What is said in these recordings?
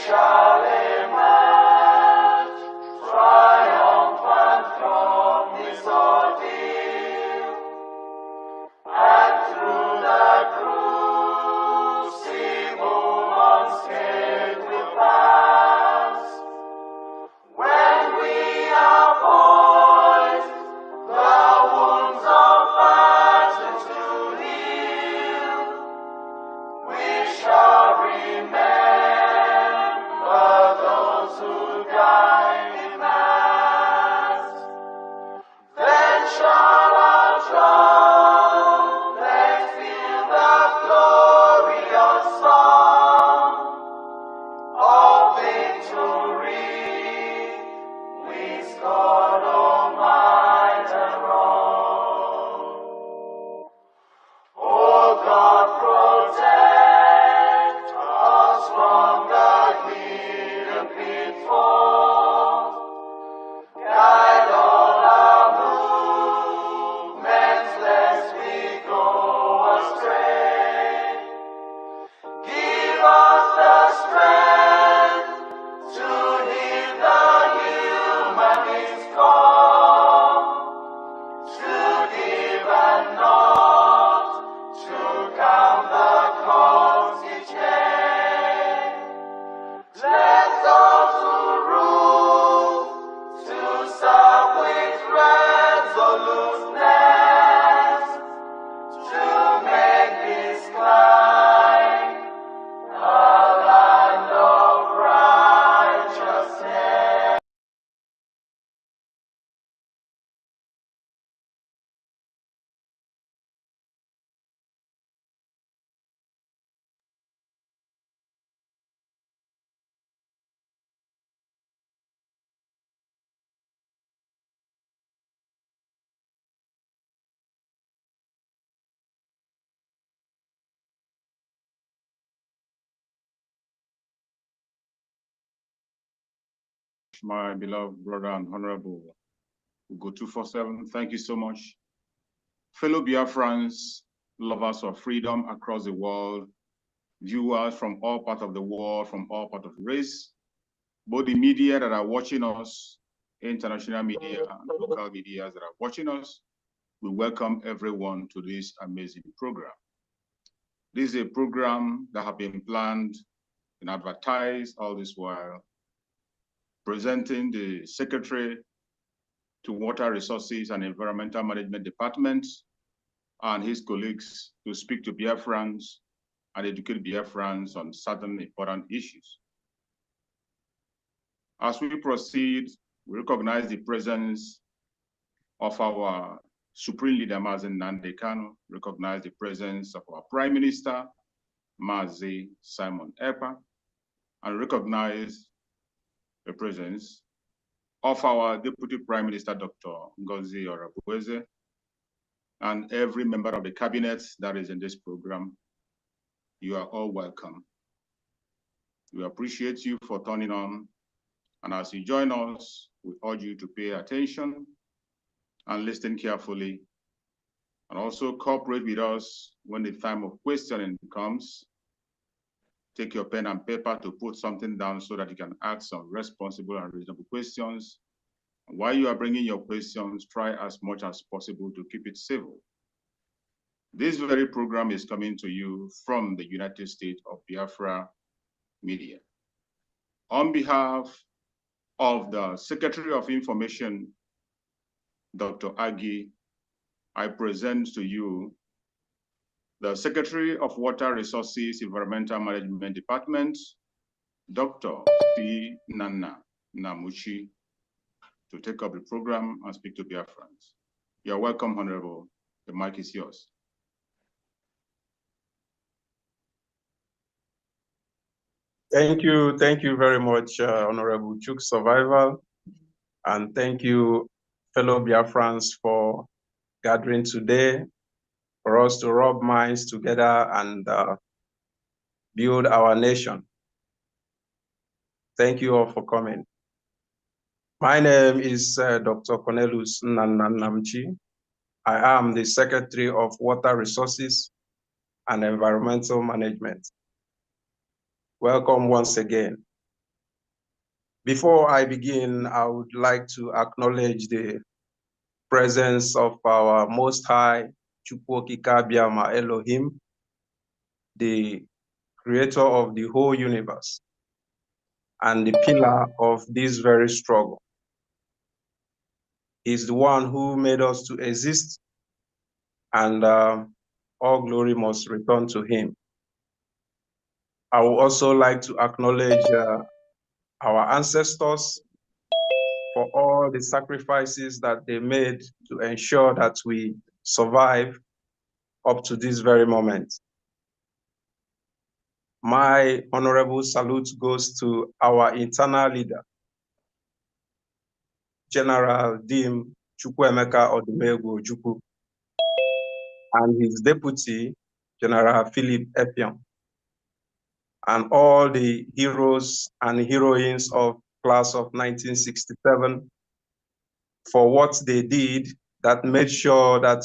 shall emerge triumphant from this ordeal, and through the crucible unscathed we'll pass. When we are poised, the wounds of battle to heal, we shall remember those who died in mass. Then shall our trumpets fill the glorious song of victory. We scorn all might and wrong. Oh God, protect us from the hidden pitfalls. Guide all our movements, lest we go astray. Give us the strength to heed the humanist call, to give and not to count the cost each day. Let those who rule to serve with resoluteness, to make this climb a land of righteousness. My beloved brother and honorable Ugo 247, thank you so much. Fellow Biafrans, lovers of freedom across the world, viewers from all parts of the world, from all parts of the race, both the media that are watching us, international media and local media that are watching us, we welcome everyone to this amazing program. This is a program that has been planned and advertised all this while, presenting the Secretary to Water Resources and Environmental Management Department and his colleagues to speak to Biafrans and educate Biafrans on certain important issues. As we proceed, we recognize the presence of our Supreme Leader, Mazi Nnamdi Kanu, recognize the presence of our Prime Minister, Mazi Simon Ekpa, and recognize the presence of our Deputy Prime Minister, Dr. Ngozi Orabueze, and every member of the cabinet that is in this program. You are all welcome. We appreciate you for turning on, and as you join us, we urge you to pay attention and listen carefully, and also cooperate with us when the time of questioning comes. Take your pen and paper to put something down so that you can ask some responsible and reasonable questions. And while you are bringing your questions, try as much as possible to keep it civil. This very program is coming to you from the United States of Biafra Media. On behalf of the Secretary of Information, Dr. Agi, I present to you the Secretary of Water Resources Environmental Management Department, Dr. P. Nana Namuchi, to take up the program and speak to Biafrans. You're welcome, Honorable. The mic is yours. Thank you very much, Honorable Chuk Survival, and thank you, fellow Biafrans, for gathering today for us to rub minds together and build our nation. Thank you all for coming. My name is Dr. Cornelius Nnamdi. I am the Secretary of Water Resources and Environmental Management. Welcome once again. Before I begin, I would like to acknowledge the presence of our Most High, Chukwokika Biama Elohim, the creator of the whole universe and the pillar of this very struggle. He's the one who made us to exist, and all glory must return to him. I would also like to acknowledge our ancestors for all the sacrifices that they made to ensure that we survive up to this very moment. My honorable salute goes to our internal leader, General Dim Chukwuemeka Odumegwu Ojukwu, and his deputy, General Philip Epion, and all the heroes and heroines of class of 1967 for what they did that made sure that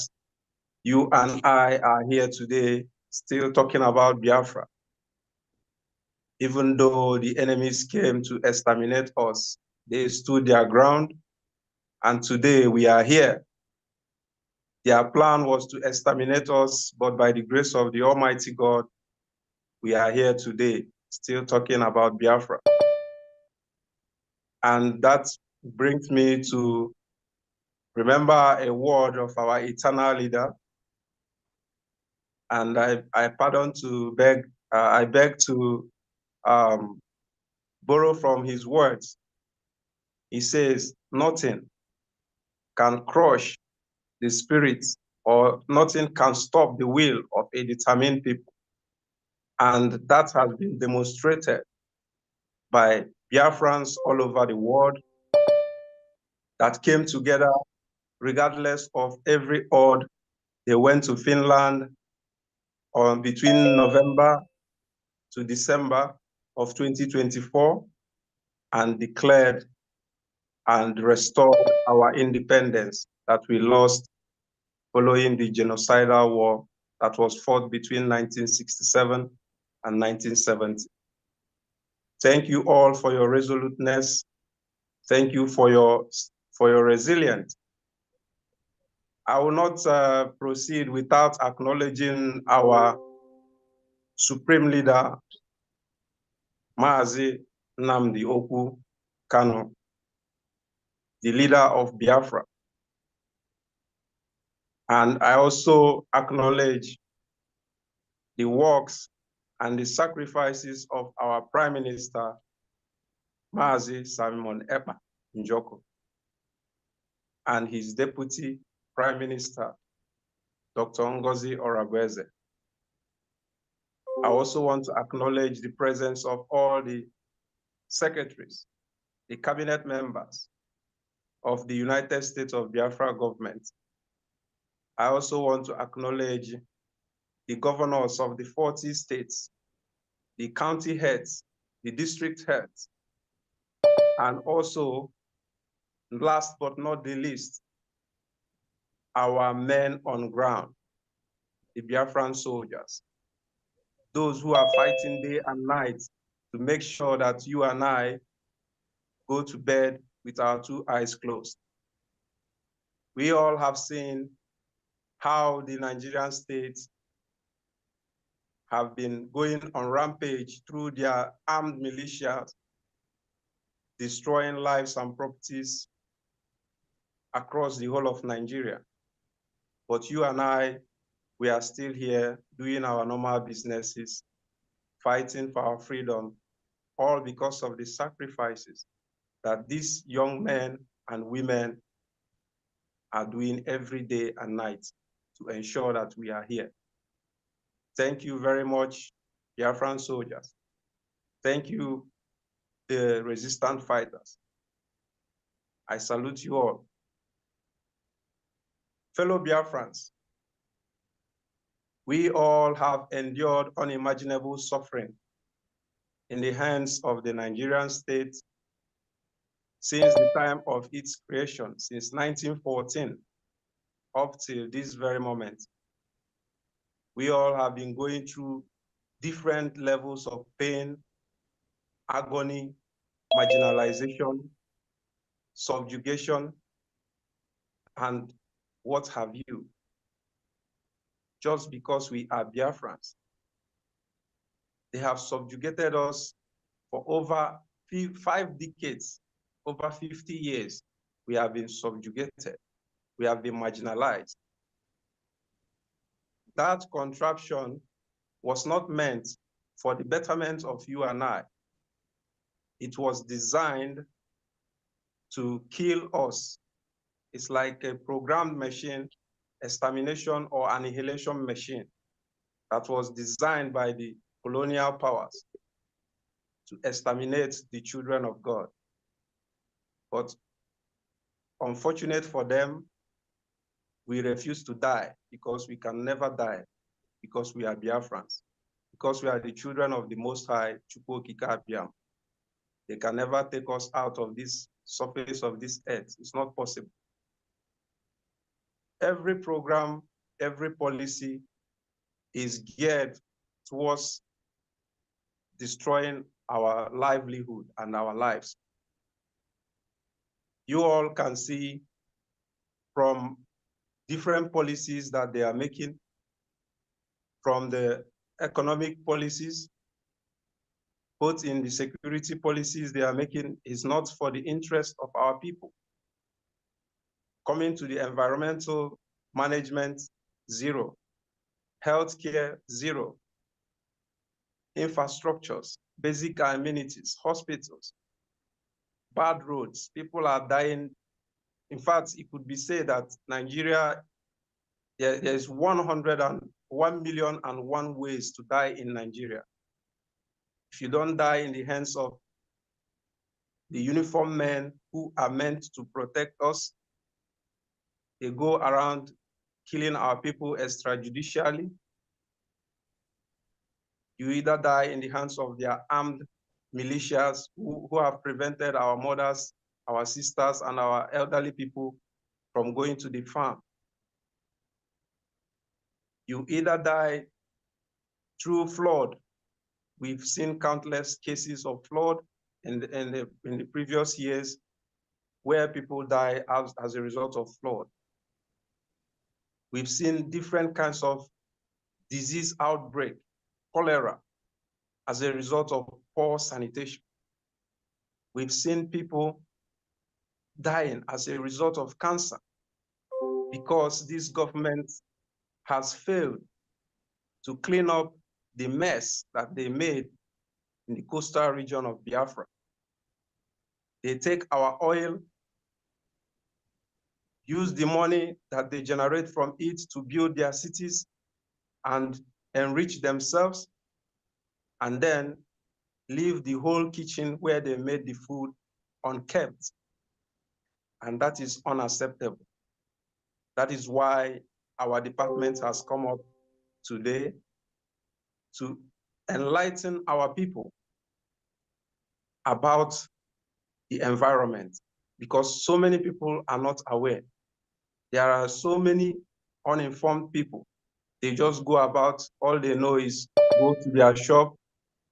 you and I are here today still talking about Biafra. Even though the enemies came to exterminate us, they stood their ground, and today we are here. Their plan was to exterminate us, but by the grace of the Almighty God, we are here today, still talking about Biafra. And that brings me to remember a word of our eternal leader. And I beg to borrow from his words. He says, nothing can crush the spirit, or nothing can stop the will of a determined people. And that has been demonstrated by Biafrans all over the world that came together regardless of every odd. They went to Finland between November to December of 2024 and declared and restored our independence that we lost following the genocidal war that was fought between 1967 and 1970. Thank you all for your resoluteness. Thank you for your resilience. I will not proceed without acknowledging our Supreme Leader, Mazi Nnamdi Okwu Kanu, the leader of Biafra. And I also acknowledge the works and the sacrifices of our Prime Minister, Mazi Simon Ekpa Njoko, and his Deputy Prime Minister, Dr. Ngozi Oragueze. I also want to acknowledge the presence of all the secretaries, the cabinet members of the United States of Biafra government. I also want to acknowledge the governors of the 40 states, the county heads, the district heads, and also, last but not the least, our men on ground, the Biafran soldiers, those who are fighting day and night to make sure that you and I go to bed with our two eyes closed. We all have seen how the Nigerian states have been going on rampage through their armed militias, destroying lives and properties across the whole of Nigeria. But you and I, we are still here doing our normal businesses, fighting for our freedom, all because of the sacrifices that these young men and women are doing every day and night to ensure that we are here. Thank you very much, Biafran soldiers. Thank you, the resistant fighters. I salute you all. Fellow Biafrans, we all have endured unimaginable suffering in the hands of the Nigerian state since the time of its creation, since 1914, up till this very moment. We all have been going through different levels of pain, agony, marginalization, subjugation, and what have you, just because we are Biafrans. They have subjugated us for over 5 decades, over 50 years. We have been subjugated. We have been marginalized. That contraption was not meant for the betterment of you and I. It was designed to kill us. It's like a programmed machine, extermination or annihilation machine that was designed by the colonial powers to exterminate the children of God. But unfortunate for them, we refuse to die because we can never die, because we are Biafrans, because we are the children of the Most High, Chukwu Okike Abiam. They can never take us out of this surface of this earth. It's not possible. Every program, every policy is geared towards destroying our livelihood and our lives. You all can see from different policies that they are making, from the economic policies, both in the security policies they are making, is not for the interest of our people. Coming to the environmental management, zero. Healthcare, zero. Infrastructures, basic amenities, hospitals, bad roads, people are dying. In fact, it could be said that Nigeria, there's 101,000,001 ways to die in Nigeria. If you don't die in the hands of the uniformed men who are meant to protect us, they go around killing our people extrajudicially. You either die in the hands of their armed militias who have prevented our mothers, our sisters, and our elderly people from going to the farm. You either die through flood. We've seen countless cases of flood in the previous years where people die as a result of flood. We've seen different kinds of disease outbreak, cholera, as a result of poor sanitation. We've seen people dying as a result of cancer because this government has failed to clean up the mess that they made in the coastal region of Biafra. They take our oil, use the money that they generate from it to build their cities and enrich themselves, and then leave the whole kitchen where they made the food unkept. And that is unacceptable. That is why our department has come up today to enlighten our people about the environment, because so many people are not aware. There are so many uninformed people. They just go about, all they know is go to their shop,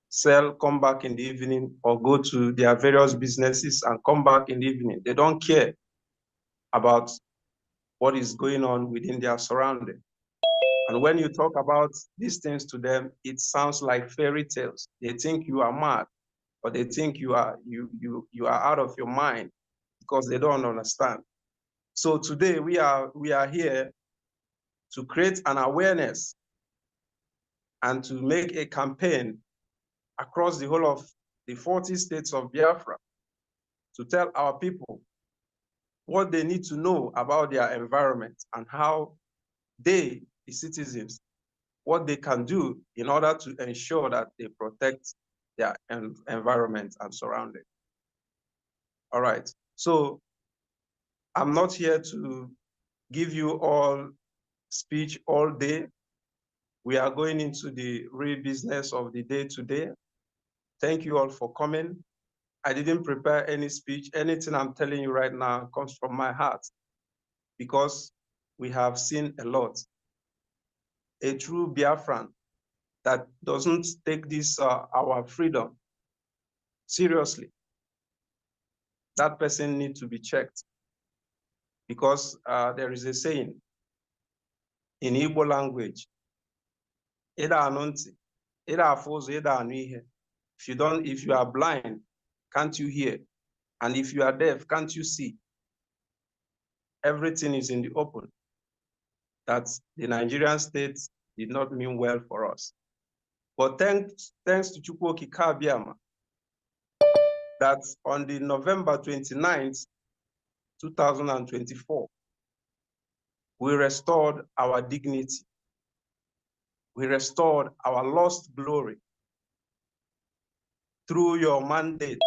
sell, come back in the evening, or go to their various businesses and come back in the evening. They don't care about what is going on within their surrounding. And when you talk about these things to them, it sounds like fairy tales. They think you are mad, or they think you are out of your mind because they don't understand. So today we are here to create an awareness and to make a campaign across the whole of the 40 states of Biafra to tell our people what they need to know about their environment and how they, the citizens, what they can do in order to ensure that they protect their environment and surrounding. All right, so I'm not here to give you all speech all day. We are going into the real business of the day today. Thank you all for coming. I didn't prepare any speech. Anything I'm telling you right now comes from my heart because we have seen a lot. A true Biafran that doesn't take this, our freedom, seriously, that person needs to be checked, because there is a saying in Igbo language, "Ida anunti, ida afozo, ida anuihe." If you are blind, can't you hear? And if you are deaf, can't you see? Everything is in the open. That the Nigerian state did not mean well for us. But thanks to Chukwuoki Kabiama, that on the November 29th, 2024, we restored our dignity. We restored our lost glory through your mandate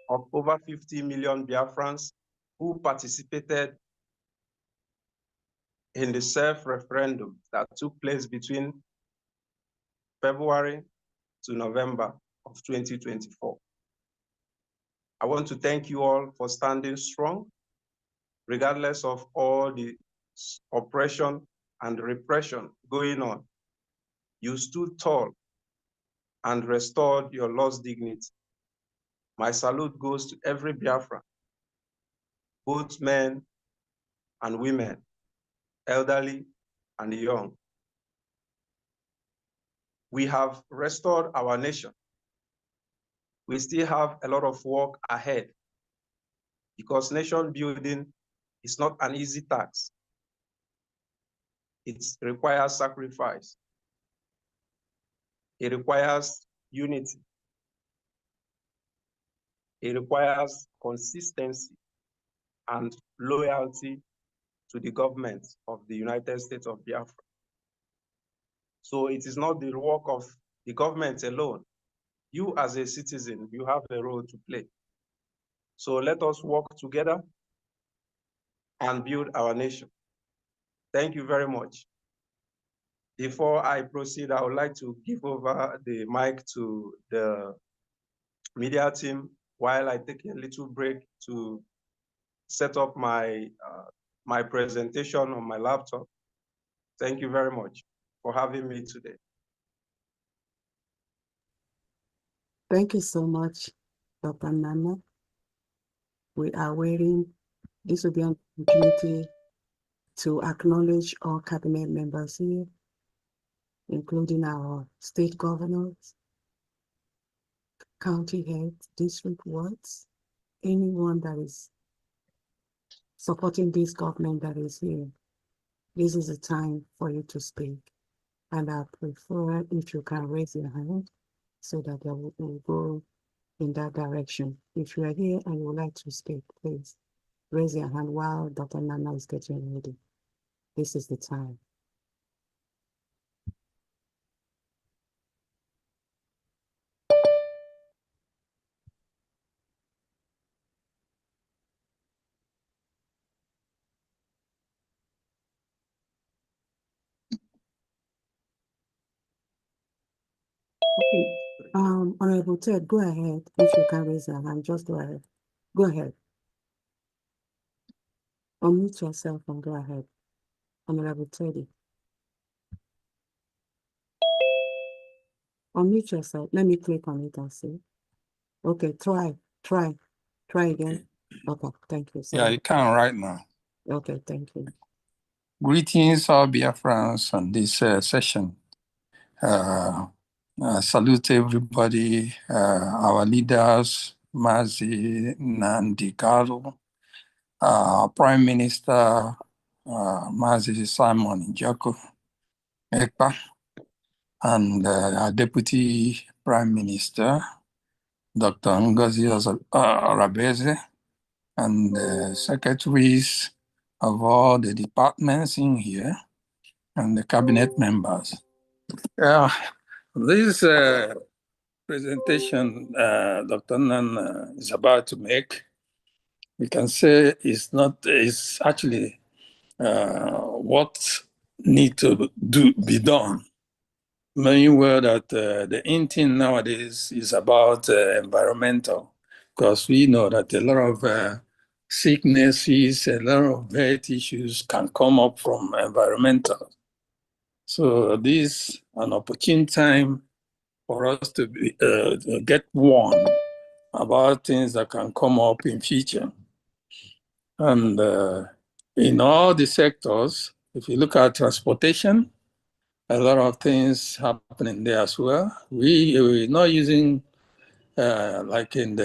of over 50 million Biafrans who participated in the self-referendum that took place between February to November of 2024. I want to thank you all for standing strong, regardless of all the oppression and repression going on. You stood tall and restored your lost dignity. My salute goes to every Biafran, both men and women, elderly and young. We have restored our nation. We still have a lot of work ahead, because nation building is not an easy task. It requires sacrifice. It requires unity. It requires consistency and loyalty to the government of the United States of Biafra. So it is not the work of the government alone. You as a citizen, you have a role to play. So let us work together and build our nation. Thank you very much. Before I proceed, I would like to give over the mic to the media team while I take a little break to set up my, my presentation on my laptop. Thank you very much for having me today. Thank you so much, Dr. Nana. We are waiting. This will be an opportunity to acknowledge all cabinet members here, including our state governors, county heads, district wards, anyone that is supporting this government that is here. This is the time for you to speak. And I prefer if you can raise your hand so that we'll go in that direction. If you are here and you would like to speak, please raise your hand while Dr. Nana is getting ready. This is the time. Okay. Honorable Ted, go ahead. If you can raise your hand, just go ahead. Go ahead. Unmute yourself and go ahead. Honorable Teddy. Unmute yourself. Let me click on it and see. Okay, try again. Okay, thank you. Yeah, you can right now. Okay, thank you. Greetings, all Biafrans on this session. Salute everybody, our leaders, Mazi Nandikalu, Prime Minister Mazi Simon Njoko Ekpa, and our Deputy Prime Minister, Dr. Ngozi Arabeze, and secretaries of all the departments in here, and the cabinet members. This presentation Dr. Nan is about to make, we can say is actually what needs to be done. Meanwhile, that the in thing nowadays is about environmental, because we know that a lot of sicknesses, a lot of health issues can come up from environmental. So this is an opportune time for us to get one about things that can come up in future. And in all the sectors, if you look at transportation, a lot of things happening there as well. We're not using like in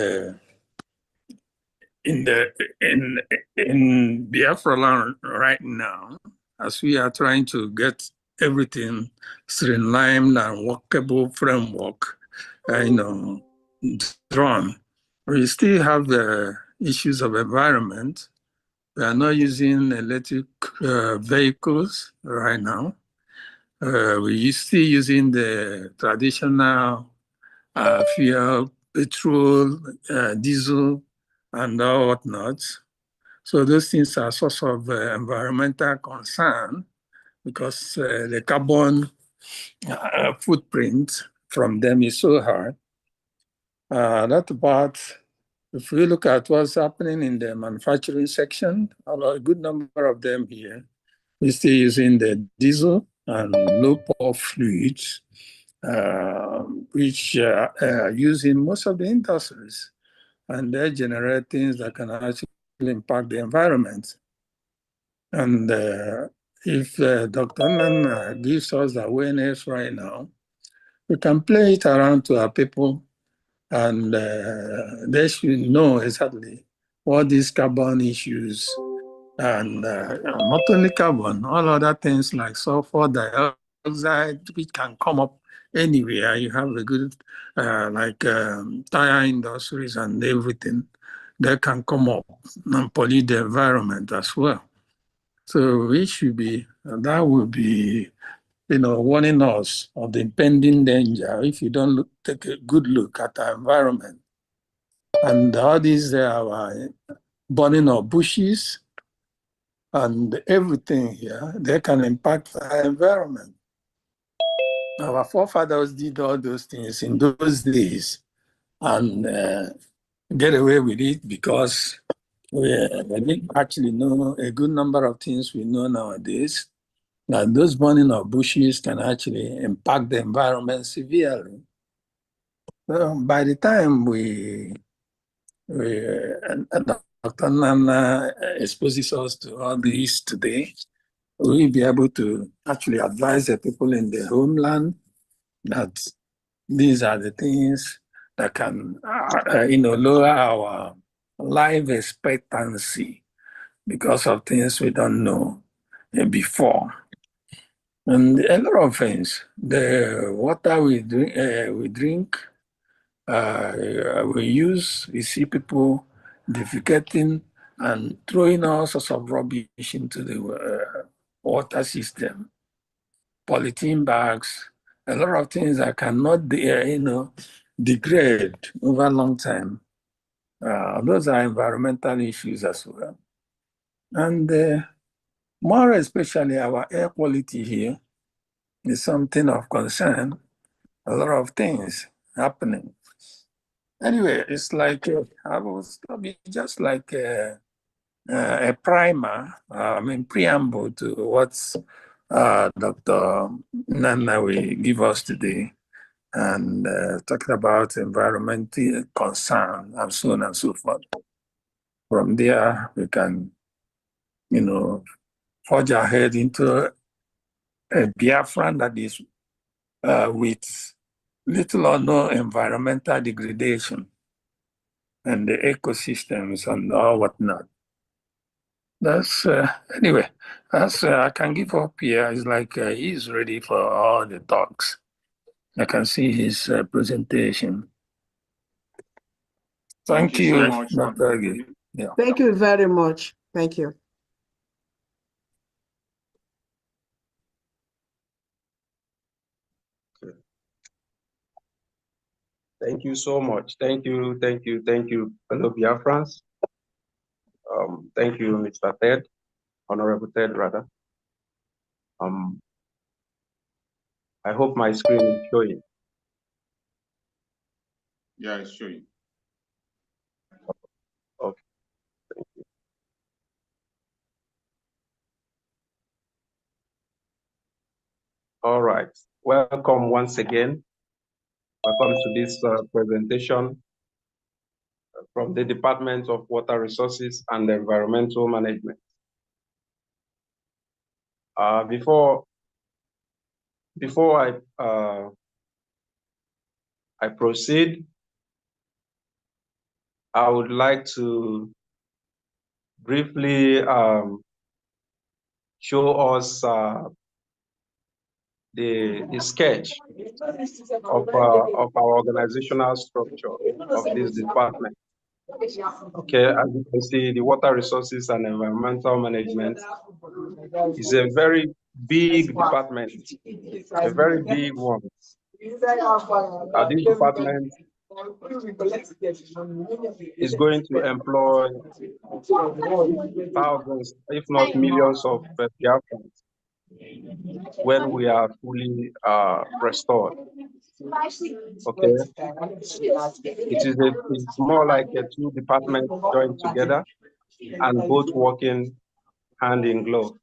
Biafra land right now, as we are trying to get everything streamlined and workable framework, drawn. We still have the issues of environment. We are not using electric vehicles right now. We're still using the traditional fuel, petrol, diesel, and all whatnot. So those things are source of environmental concern because the carbon footprint from them is so high. That part, if we look at what's happening in the manufacturing section, a good number of them here, we're still using the diesel and low power fluids, which are used in most of the industries. And they generate things that can actually impact the environment. And if Dr. Nana gives us the awareness right now, we can play it around to our people, and they should know exactly what these carbon issues and not only carbon, all other things like sulfur dioxide, which can come up anywhere. You have a good tire industries and everything that can come up and pollute the environment as well. So we should be, that would be, warning us of the impending danger if you don't take a good look at our environment. And all these burning of bushes and everything here, they can impact our environment. Our forefathers did all those things in those days and get away with it because we didn't actually know a good number of things we know nowadays. Now, those burning of bushes can actually impact the environment severely. By the time Dr. Nana exposes us to all this today, we'll be able to actually advise the people in the homeland that these are the things that can, lower our life expectancy because of things we don't know before. And a lot of things. The water we drink, we use, we see people defecating and throwing all sorts of rubbish into the water system, polythene bags, a lot of things that cannot, degrade over a long time. Those are environmental issues as well. And more especially our air quality here is something of concern. A lot of things happening. Anyway, it's like I was just like a primer, preamble to what Dr. Nana will give us today, and talking about environmental concern and so on and so forth. From there, we can, forge ahead into a Biafran that is with little or no environmental degradation and the ecosystems and all whatnot. That's anyway. That's I can give up here. It's like he's ready for all the talks. I can see his presentation. Thank you so much, Dr. Agi. Yeah. Thank you very much. Thank you. Thank you so much. Thank you, fellow Biafrans. Thank you, Mr. Ted, Honorable Ted, rather. I hope my screen is showing. Yeah, it's showing. Okay, thank you. All right, welcome once again. Welcome to this presentation from the Department of Water Resources and Environmental Management. Before I proceed, I would like to briefly show us the sketch of our organizational structure of this department. Okay, as you can see, the Water Resources and Environmental Management is a very big department, a very big one. This department is going to employ thousands, if not millions of Biafrans when we are fully restored. Okay, it's more like two departments joined together and both working hand in glove.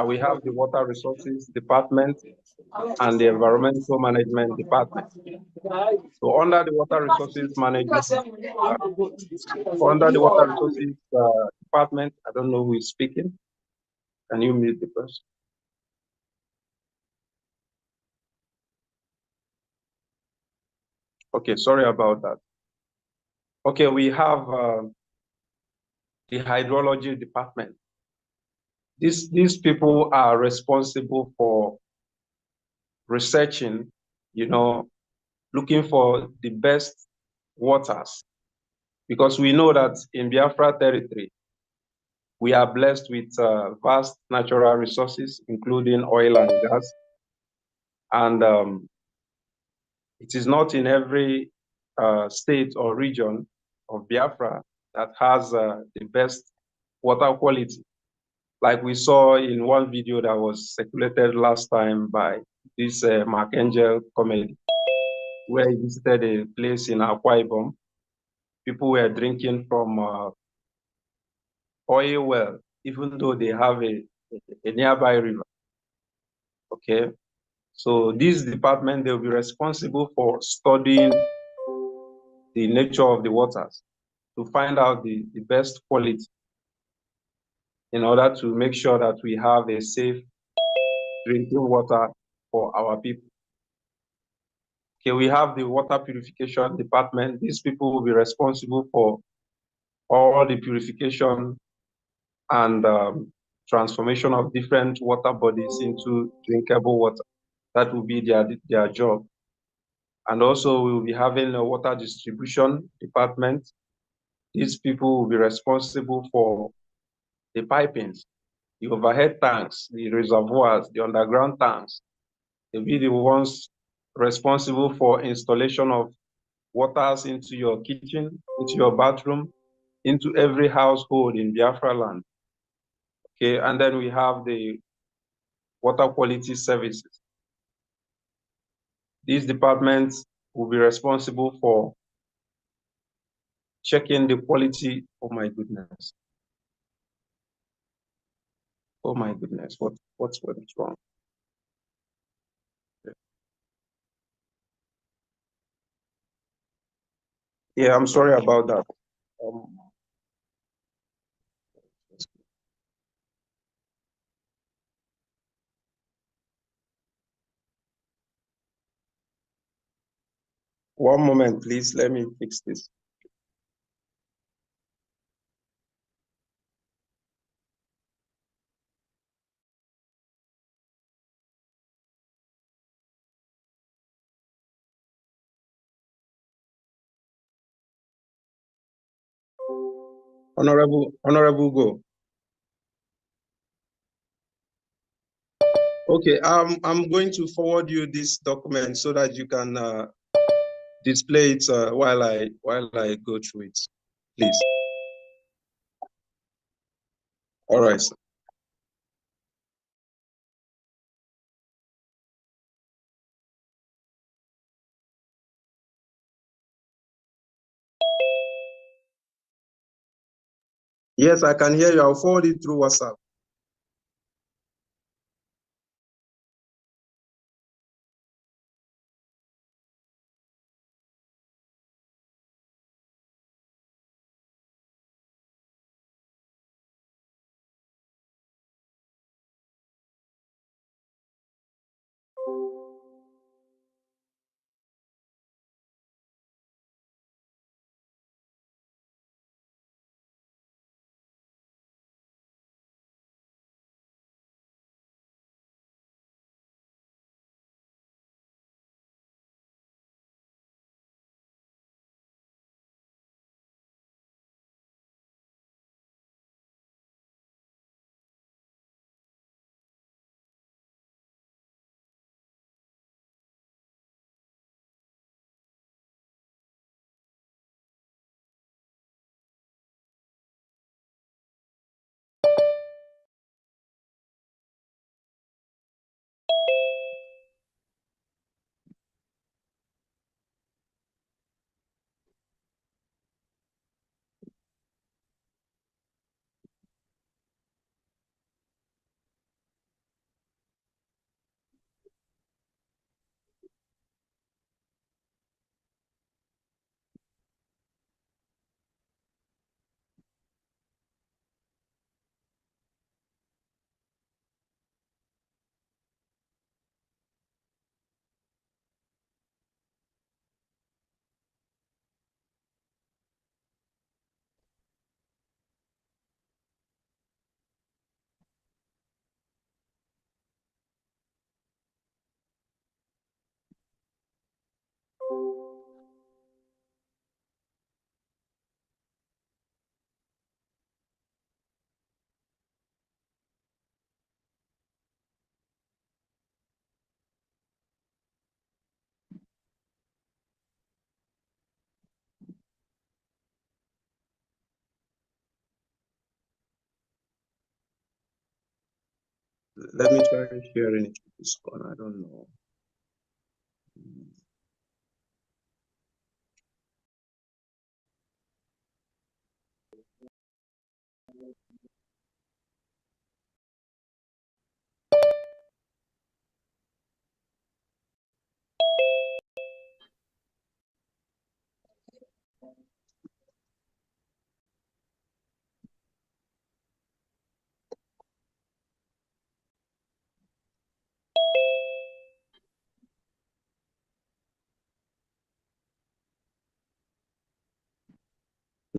We have the Water Resources Department and the Environmental Management Department. So under the Water Resources Management, Department, I don't know who is speaking. Can you mute the person? Okay, sorry about that. Okay, we have the Hydrology Department. These people are responsible for researching, looking for the best waters, because we know that in Biafra territory, we are blessed with vast natural resources, including oil and gas. And it is not in every state or region of Biafra that has the best water quality. Like we saw in one video that was circulated last time by this Mark Angel comedy, where he visited a place in Akwa Ibom. People were drinking from oil well, even though they have a nearby river. Okay, so this department, they'll be responsible for studying the nature of the waters to find out the best quality in order to make sure that we have a safe drinking water for our people. Okay, we have the Water Purification Department. These people will be responsible for all the purification and transformation of different water bodies into drinkable water. That will be their job. And also we will be having a Water Distribution Department. These people will be responsible for the pipings, the overhead tanks, the reservoirs, the underground tanks. They'll be the ones responsible for installation of waters into your kitchen, into your bathroom, into every household in Biafra land. Okay, and then we have the Water Quality Services. These departments will be responsible for checking the quality. Oh my goodness. Oh my goodness, what's wrong? Yeah, I'm sorry about that. One moment, please. Let me fix this. Honorable Go. Okay, I'm going to forward you this document so that you can display it while I go through it, please. All right, sir. Yes, I can hear you. I'll forward it through WhatsApp. Let me try sharing it to this one. I don't know.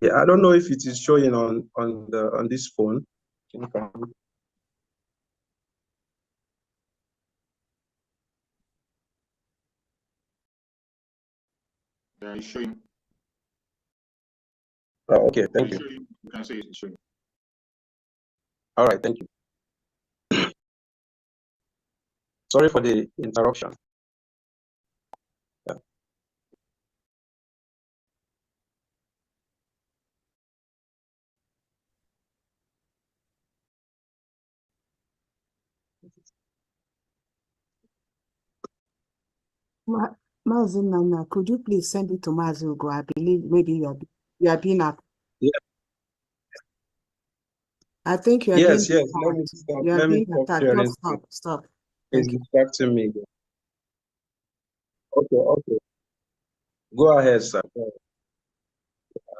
Yeah, I don't know if it is showing on this phone. Yeah, it's showing. Oh, okay, thank you. You can say it's showing. All right, thank you. Sorry for the interruption. Yeah. Mazinana, could you please send it to Mazugo? I believe maybe you are being attacked. Yeah. I think you are Yes, being yes. Let me attacked. stop. You are Let me being stop attacked. sharing. Just stop, stop. It's Thank you. distracting me. Okay, okay. Go ahead, sir. Go ahead.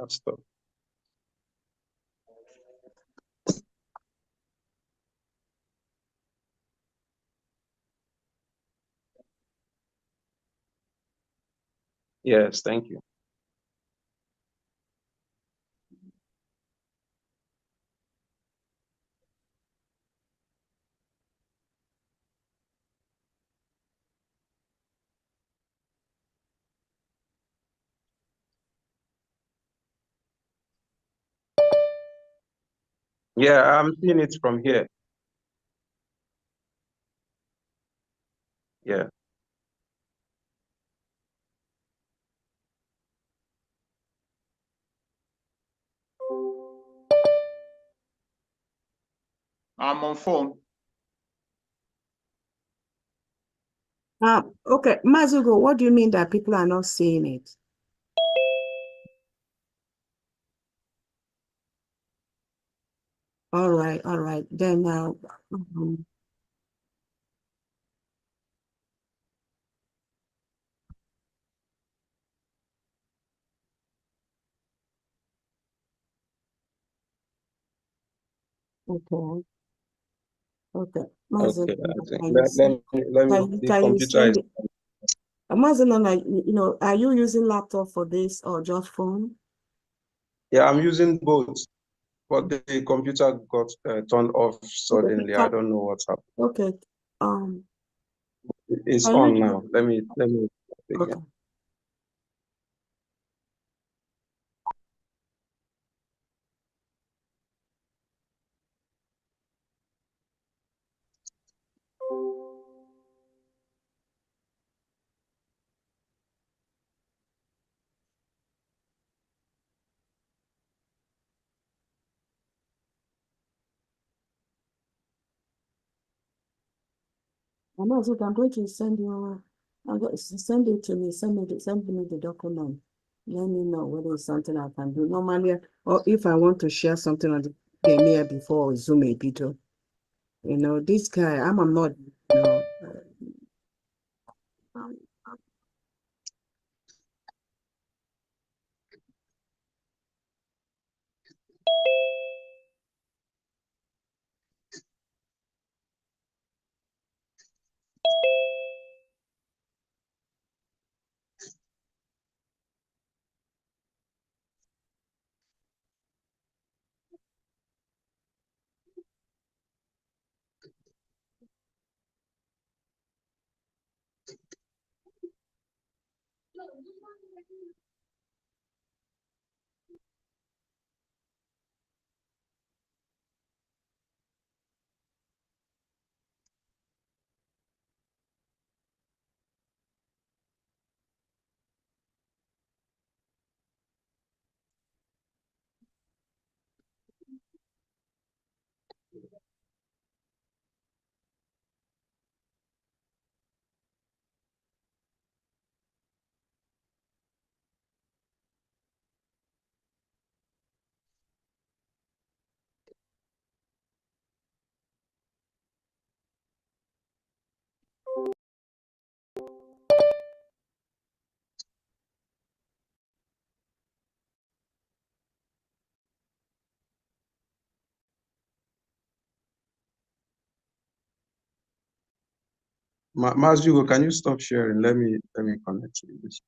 I'll stop. Yes, thank you. Yeah, I'm seeing it from here. Yeah. I'm on phone. Okay, Mazugo, what do you mean that people are not seeing it? All right, all right. Then now, okay, Okay. Okay, I think Can you send, let me, the can you computer is, send it? Are you using laptop for this or just phone? yeah, I'm using both, but the computer got turned off suddenly. I don't know what's happened. Okay. It's Can on you, now. Let me again. okay. I'm going to send you, send it to me, send me the document. Let me know whether it's something I can do. Normally, or if I want to share something on the game before Zoom a video. You know, this guy, I'm not, you know, um, Mas Hugo, can you stop sharing? Let me connect to this.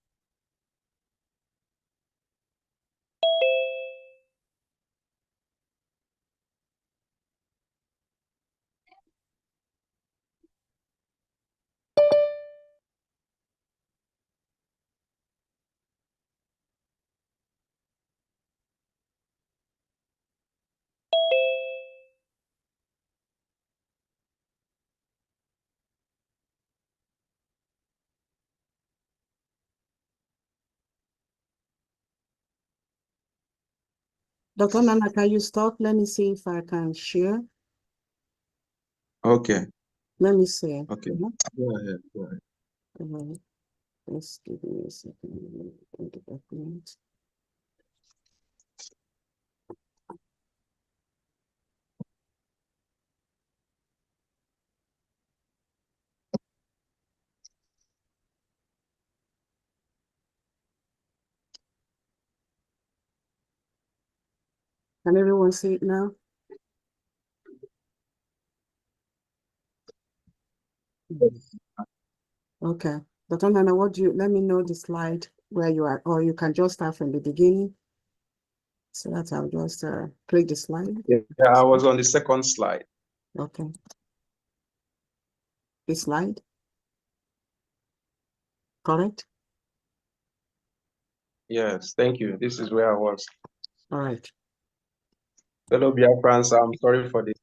Dr. Nana, can you stop? Let me see if I can share. Okay. Let me see. Okay. Go ahead. Go ahead. Let's give me a second. The document. Can everyone see it now? Okay. Dr. Nana, let me know the slide where you are, or you can just start from the beginning. So that I'll just click the slide. Yeah, I was on the second slide. Okay. This slide. Correct? Yes, thank you. This is where I was. All right. Fellow Biafrans, I'm sorry for this.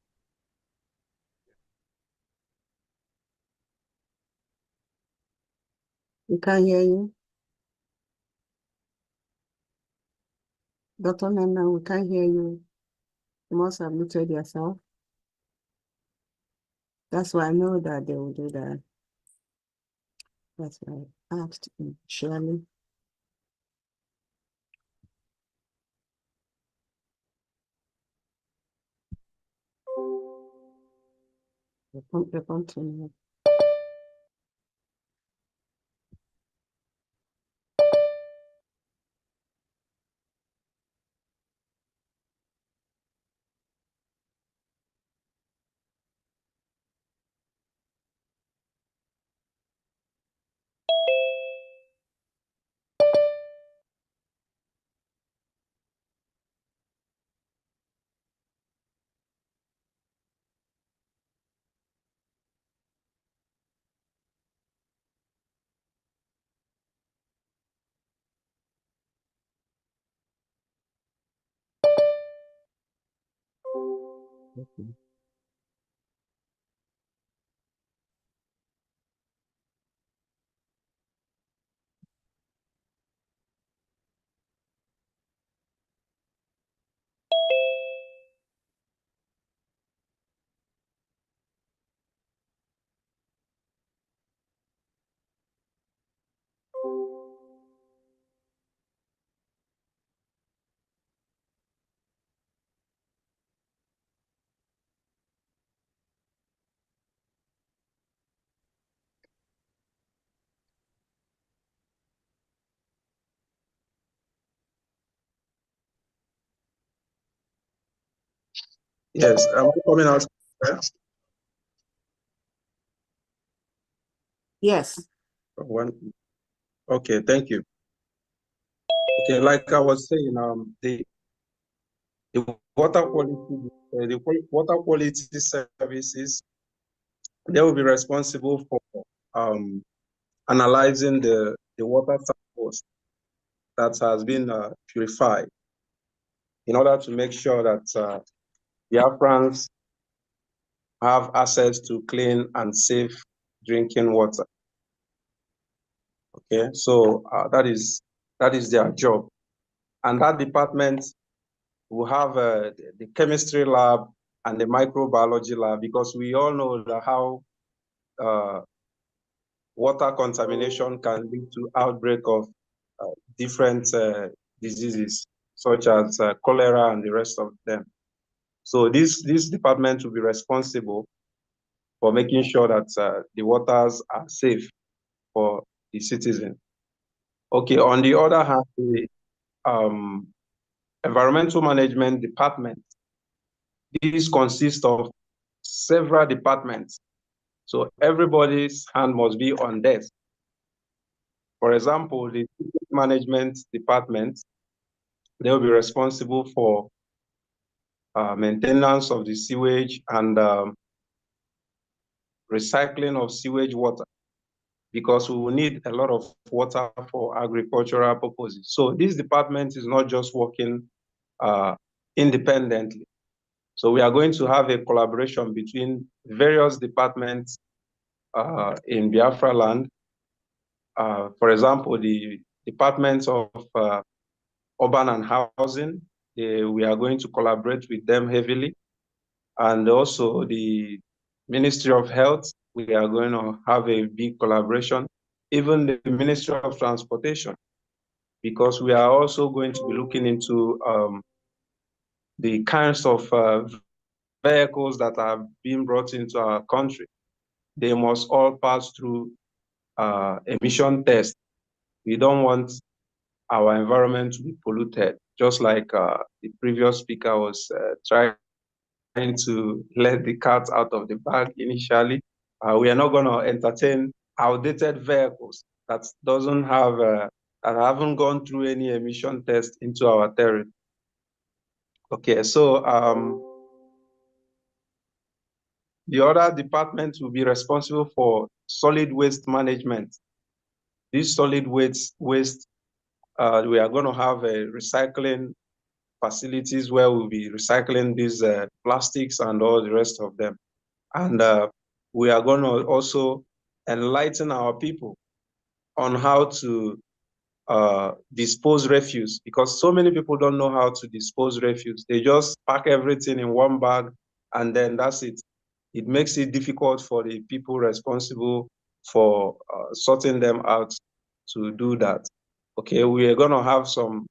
We can't hear you. Dr. Nana, we can't hear you. You must have muted yourself. That's why I know that they will do that. That's why I asked Shirley. They continue. Okay. Yes, am I coming out? Yes. One. Okay, thank you. Okay, like I was saying, the water quality, water quality services, they will be responsible for analyzing the water samples that has been purified in order to make sure that Biafrans have access to clean and safe drinking water. Okay, so that is their job, and that department will have the chemistry lab and the microbiology lab, because we all know that how water contamination can lead to outbreak of different diseases such as cholera and the rest of them. So this department will be responsible for making sure that the waters are safe for the citizen. Okay, on the other hand, the environmental management department, this consists of several departments. So everybody's hand must be on deck. For example, the management department, they will be responsible for maintenance of the sewage and recycling of sewage water, because we will need a lot of water for agricultural purposes. So this department is not just working independently. So we are going to have a collaboration between various departments in Biafra land. For example, the Department of Urban and Housing, we are going to collaborate with them heavily. And also the Ministry of Health, we are going to have a big collaboration. Even the Ministry of Transportation, because we are also going to be looking into the kinds of vehicles that are being brought into our country. They must all pass through emission tests. We don't want our environment to be polluted, just like the previous speaker was trying to let the cat out of the bag initially. We are not going to entertain outdated vehicles that doesn't have that haven't gone through any emission test into our territory. Okay, so the other department will be responsible for solid waste management. This solid waste, we are going to have a recycling facilities where we'll be recycling these plastics and all the rest of them. And we are going to also enlighten our people on how to dispose refuse, because so many people don't know how to dispose refuse. They just pack everything in one bag and then that's it. It makes it difficult for the people responsible for sorting them out to do that. Okay, we are going to have some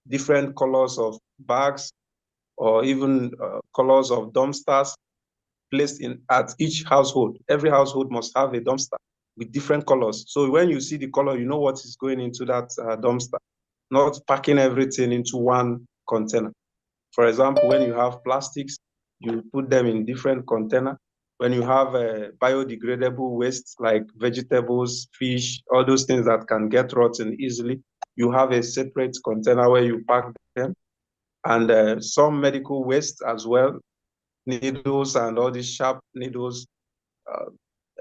different colors of bags or even colors of dumpsters placed in at each household. Every household must have a dumpster with different colors. So when you see the color, you know what is going into that dumpster, not packing everything into one container. For example, when you have plastics, you put them in different container. When you have biodegradable waste like vegetables, fish, all those things that can get rotten easily, you have a separate container where you pack them. And some medical waste as well, needles and all these sharp needles,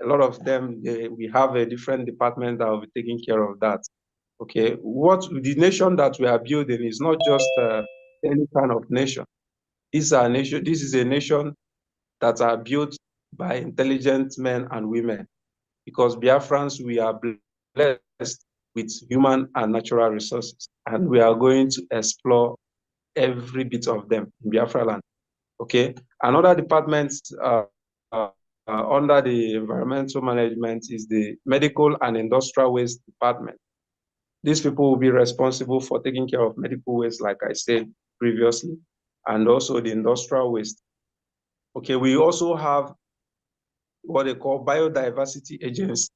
a lot of them, we have a different department that will be taking care of that. Okay, what the nation that we are building is not just any kind of nation. This is a nation that are built by intelligent men and women. Because Biafrans, we are blessed with human and natural resources, and we are going to explore every bit of them in Biafra land. Okay, another department under the environmental management is the medical and industrial waste department. These people will be responsible for taking care of medical waste, like I said previously, and also the industrial waste. Okay, we also have what they call biodiversity agency.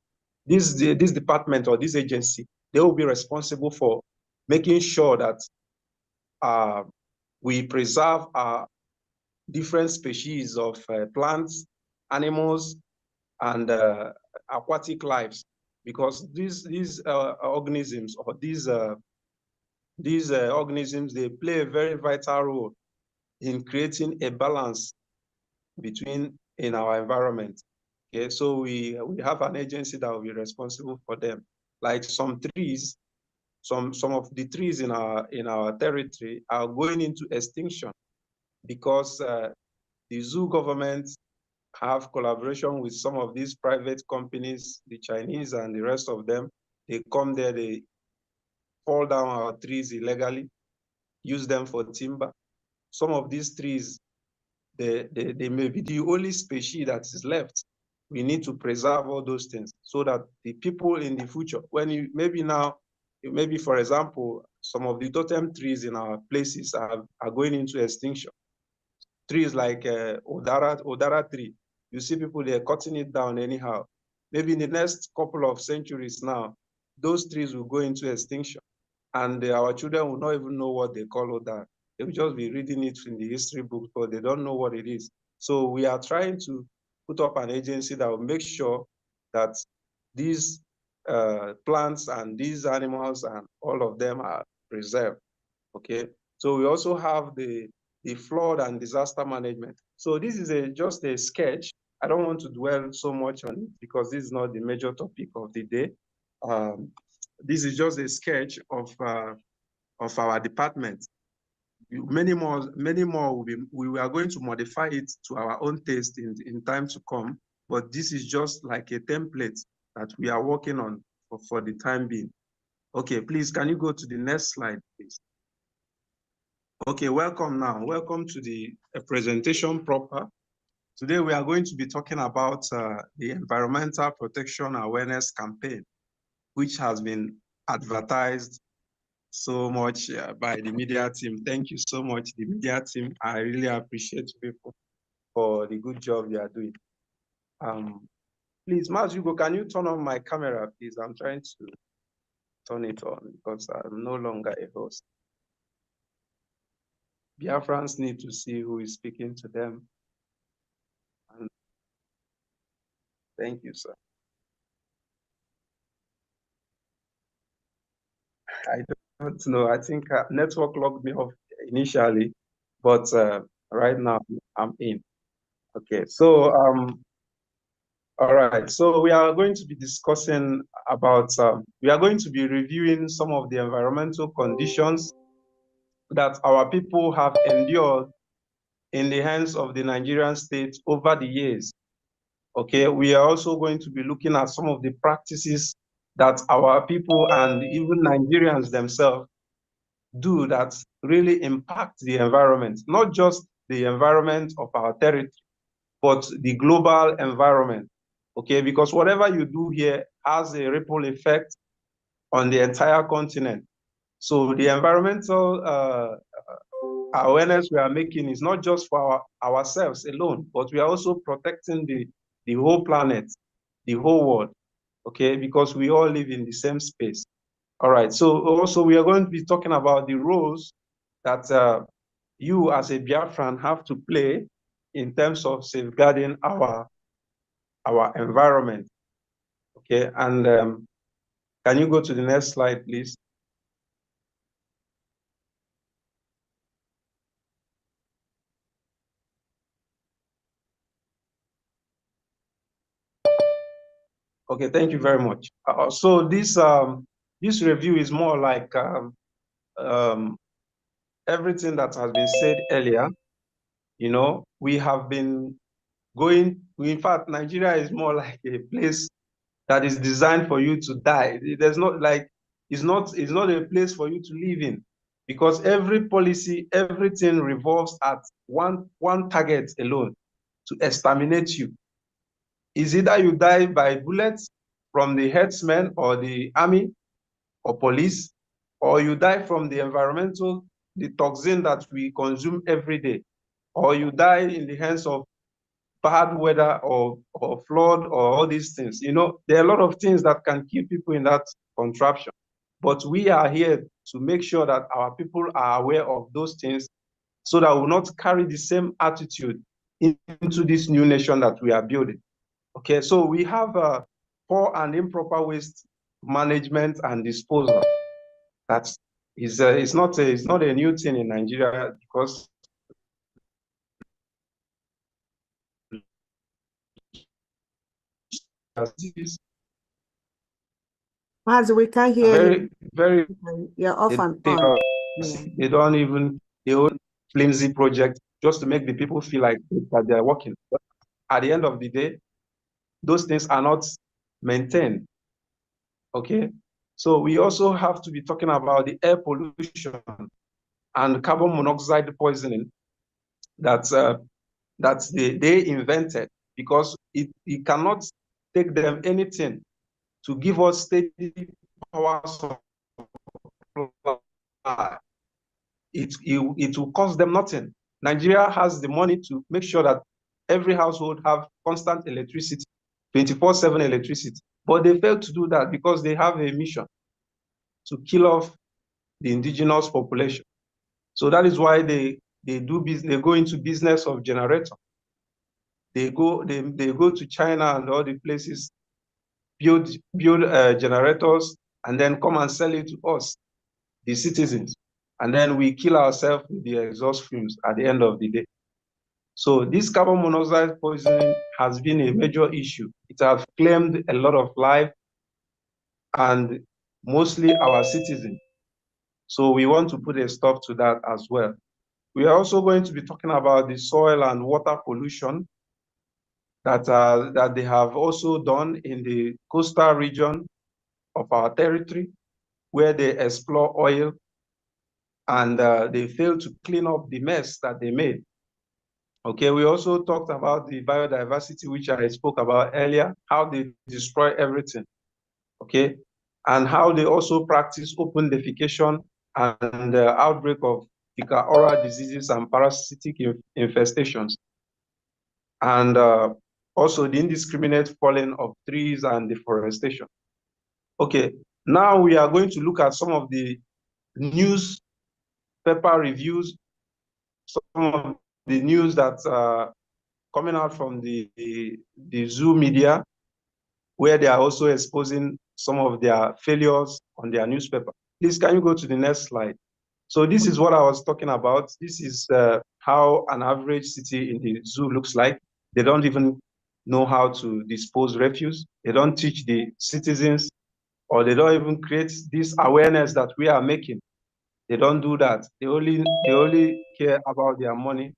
This department or this agency, they will be responsible for making sure that we preserve our different species of plants, animals, and aquatic lives, because these organisms or these organisms, they play a very vital role in creating a balance in our environment. Okay, so we have an agency that will be responsible for them. Like some trees, some of the trees in our territory are going into extinction because the zoo government have collaboration with some of these private companies, the Chinese and the rest of them. They come there, they fall down our trees illegally, use them for timber. Some of these trees, they may be the only species that is left. We need to preserve all those things so that the people in the future, when you maybe for example, some of the totem trees in our places are going into extinction. Trees like Odara tree, you see people, they're cutting it down anyhow. Maybe in the next couple of centuries now, those trees will go into extinction, and our children will not even know what they call Odara. They will just be reading it in the history book, but they don't know what it is. So we are trying to put up an agency that will make sure that these plants and these animals and all of them are preserved. Okay, so we also have the flood and disaster management. So this is just a sketch. I don't want to dwell so much on it because this is not the major topic of the day. This is just a sketch of our department. Many more we are going to modify it to our own taste in time to come, but this is just like a template that we are working on for the time being. Okay, please, can you go to the next slide, please? Okay, welcome now. Welcome to the presentation proper. Today we are going to be talking about the Environmental Protection Awareness Campaign, which has been advertised so much by the media team. Thank you so much, the media team. I really appreciate people for the good job you are doing. Please, Hugo, can you turn on my camera, please? I'm trying to turn it on because I'm no longer a host. Biafrans need to see who is speaking to them. And thank you, sir. I don't know. I think network logged me off initially, but right now I'm in. Okay, so all right. So we are going to be discussing about. We are going to be reviewing some of the environmental conditions that our people have endured in the hands of the Nigerian state over the years. Okay, we are also going to be looking at some of the practices that our people and even Nigerians themselves do that really impact the environment, not just the environment of our territory, but the global environment. Okay, because whatever you do here has a ripple effect on the entire continent. So the environmental awareness we are making is not just for ourselves alone, but we are also protecting the whole planet, the whole world, okay, because we all live in the same space. All right, so also we are going to be talking about the roles that you as a Biafran have to play in terms of safeguarding our environment, okay? And can you go to the next slide, please? Okay, thank you very much. So this review is more like everything that has been said earlier. You know, we have been in fact, Nigeria is more like a place that is designed for you to die. There's not like, it's not a place for you to live in, because every policy, everything revolves at one target alone, to exterminate you. Is either you die by bullets from the herdsmen or the army or police, or you die from the toxin that we consume every day, or you die in the hands of bad weather or flood or all these things. You know, there are a lot of things that can kill people in that contraption. But we are here to make sure that our people are aware of those things, so that we will not carry the same attitude into this new nation that we are building. Okay, so we have poor and improper waste management and disposal. That is, it's not a new thing in Nigeria, because Mazi, we can't hear you. very You're off and on. they don't even, they own flimsy project just to make the people feel like that they're working. But at the end of the day, those things are not maintained. Okay, so we also have to be talking about the air pollution and carbon monoxide poisoning that they invented, because it cannot take them anything to give us steady power supply. It will cost them nothing. Nigeria has the money to make sure that every household have constant electricity, 24/7 electricity. But they fail to do that because they have a mission to kill off the indigenous population. So that is why they go into business of generator. They go to China and all the places, build generators, and then come and sell it to us, the citizens. And then we kill ourselves with the exhaust fumes at the end of the day. So this carbon monoxide poisoning has been a major issue. It has claimed a lot of life, and mostly our citizens. So we want to put a stop to that as well. We are also going to be talking about the soil and water pollution that they have also done in the coastal region of our territory, where they explore oil, and they fail to clean up the mess that they made. Okay, we also talked about the biodiversity, which I spoke about earlier, how they destroy everything, okay? And how they also practice open defecation and the outbreak of fecal-oral diseases and parasitic infestations. And also the indiscriminate felling of trees and deforestation. Okay, now we are going to look at some of the newspaper reviews, some of the news that's coming out from the Zoo media, where they are also exposing some of their failures on their newspaper. Please, can you go to the next slide? So this is what I was talking about. This is how an average city in the zoo looks like. They don't even know how to dispose refuse. They don't teach the citizens, or they don't even create this awareness that we are making. They don't do that. They only care about their money,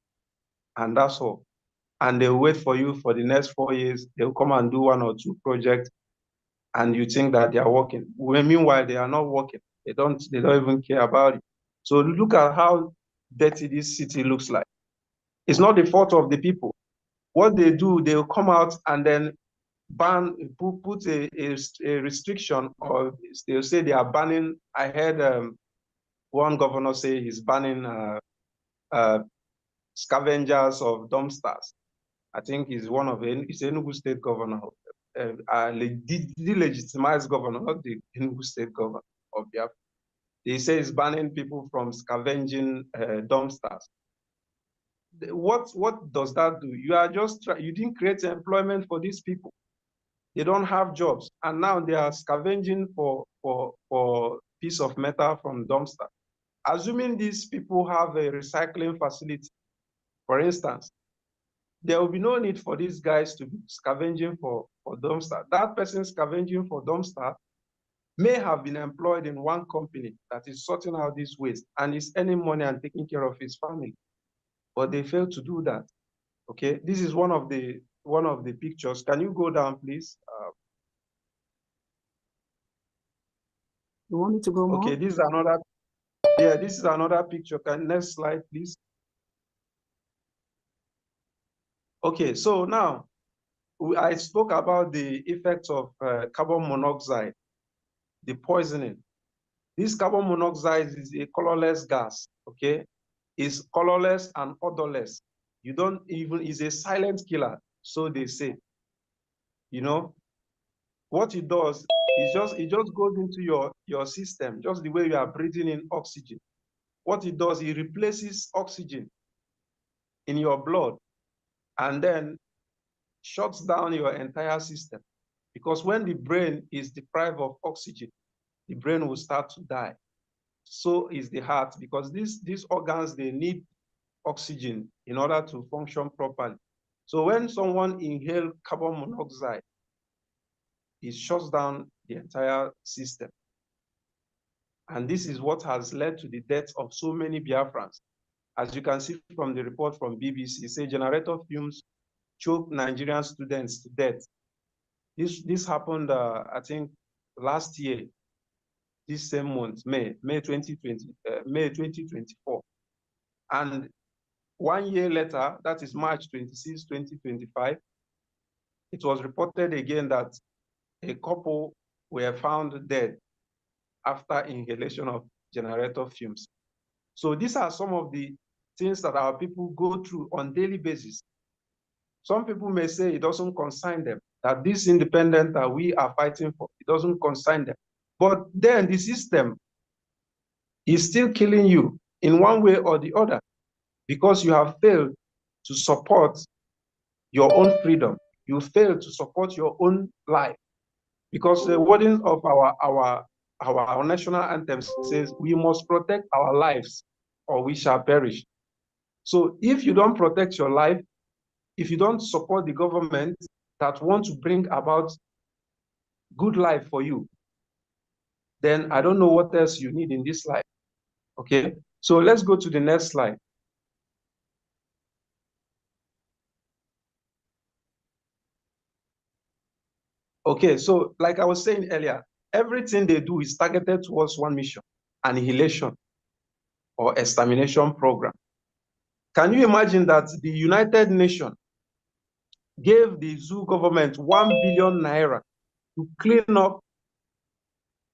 and that's all. And they'll wait for you for the next 4 years. They'll come and do 1 or 2 projects, and you think that they are working. Meanwhile, they are not working. They don't even care about it. So look at how dirty this city looks like. It's not the fault of the people. What they do, they'll come out and then put a restriction, or they'll say they are banning. I heard one governor say he's banning scavengers of dumpsters. I think he's Enugu State governor, delegitimized governor, not the Enugu State governor of Biafra. He says banning people from scavenging dumpsters. What does that do? You are you didn't create employment for these people. They don't have jobs, and now they are scavenging for piece of metal from dumpster. Assuming these people have a recycling facility, for instance, there will be no need for these guys to be scavenging for dumpster. That person scavenging for dumpster may have been employed in one company that is sorting out this waste and is earning money and taking care of his family. But they fail to do that. Okay, this is one of the pictures. Can you go down, please? You want me to go more? Okay, this is another. Yeah, this is another picture. Next slide, please. Okay, so now I spoke about the effects of carbon monoxide, the poisoning. This carbon monoxide is a colorless gas, okay? It's colorless and odorless. You don't even, it's a silent killer, so they say. You know, what it does is it just goes into your system, just the way you are breathing in oxygen. What it does, it replaces oxygen in your blood and then shuts down your entire system. Because when the brain is deprived of oxygen, the brain will start to die. So is the heart, because these organs, they need oxygen in order to function properly. So when someone inhales carbon monoxide, it shuts down the entire system. And this is what has led to the death of so many Biafrans. As you can see from the report from BBC, say generator fumes choke Nigerian students to death. This happened, I think, last year, this same month, May 2024. And 1 year later, that is March 26, 2025, it was reported again that a couple were found dead after inhalation of generator fumes. So these are some of the things that our people go through on a daily basis. Some people may say it doesn't concern them, that this independence that we are fighting for, it doesn't concern them. But then the system is still killing you in one way or the other because you have failed to support your own freedom. You fail to support your own life. Because the wording of our national anthem says, we must protect our lives or we shall perish. So if you don't protect your life, if you don't support the government that want to bring about good life for you, then I don't know what else you need in this life. Okay, so let's go to the next slide. Okay, so like I was saying earlier, everything they do is targeted towards one mission, annihilation or extermination program. Can you imagine that the United Nations gave the zoo government 1 billion naira to clean up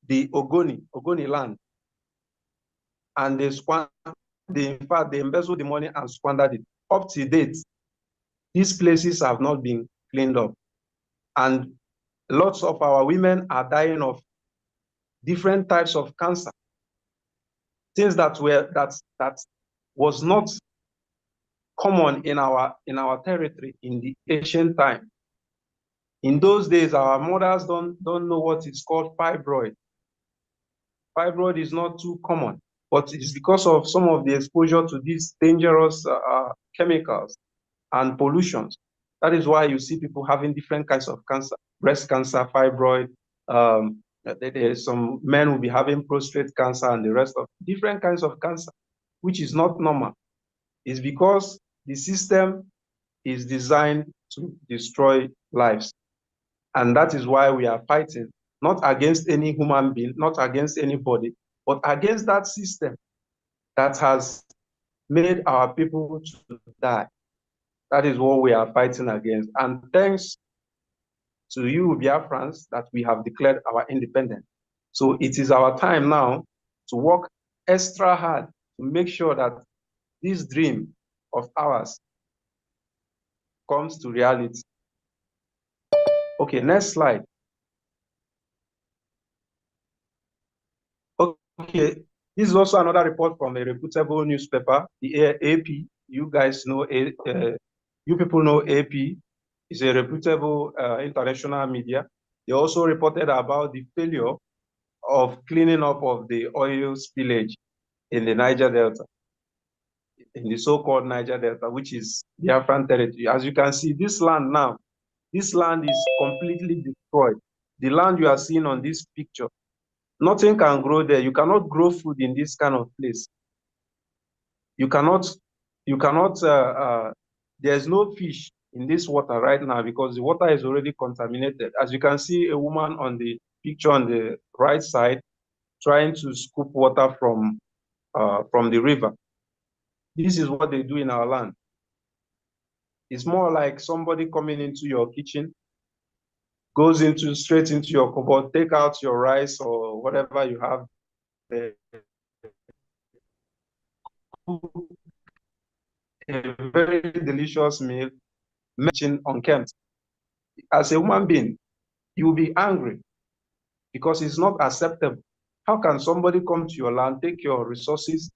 the Ogoni land, and in fact, they embezzled the money and squandered it. Up to date, these places have not been cleaned up, and lots of our women are dying of different types of cancer, things that was not common in our territory in the ancient time. In those days, our mothers don't know what is called fibroid. Fibroid is not too common, but it's because of some of the exposure to these dangerous chemicals and pollutions. That is why you see people having different kinds of cancer, breast cancer, fibroid. Some men will be having prostate cancer and the rest of different kinds of cancer, which is not normal. It's because the system is designed to destroy lives. And that is why we are fighting, not against any human being, not against anybody, but against that system that has made our people to die. That is what we are fighting against. And thanks to you, Biafrans, that we have declared our independence. So it is our time now to work extra hard to make sure that this dream of ours comes to reality. Okay, next slide. Okay, this is also another report from a reputable newspaper, the AP. You guys know, you people know AP. It's a reputable international media. They also reported about the failure of cleaning up of the oil spillage in the Niger Delta, in the so-called Niger Delta, which is Biafran territory. As you can see, this land now, this land is completely destroyed. The land you are seeing on this picture, nothing can grow there. You cannot grow food in this kind of place. You cannot there's no fish in this water right now because the water is already contaminated. As you can see, a woman on the picture on the right side trying to scoop water from the river. This is what they do in our land. It's more like somebody coming into your kitchen, goes straight into your cupboard, take out your rice or whatever you have there, a very delicious meal, mentioned unkempt. As a human being, you will be angry because it's not acceptable. How can somebody come to your land, take your resources,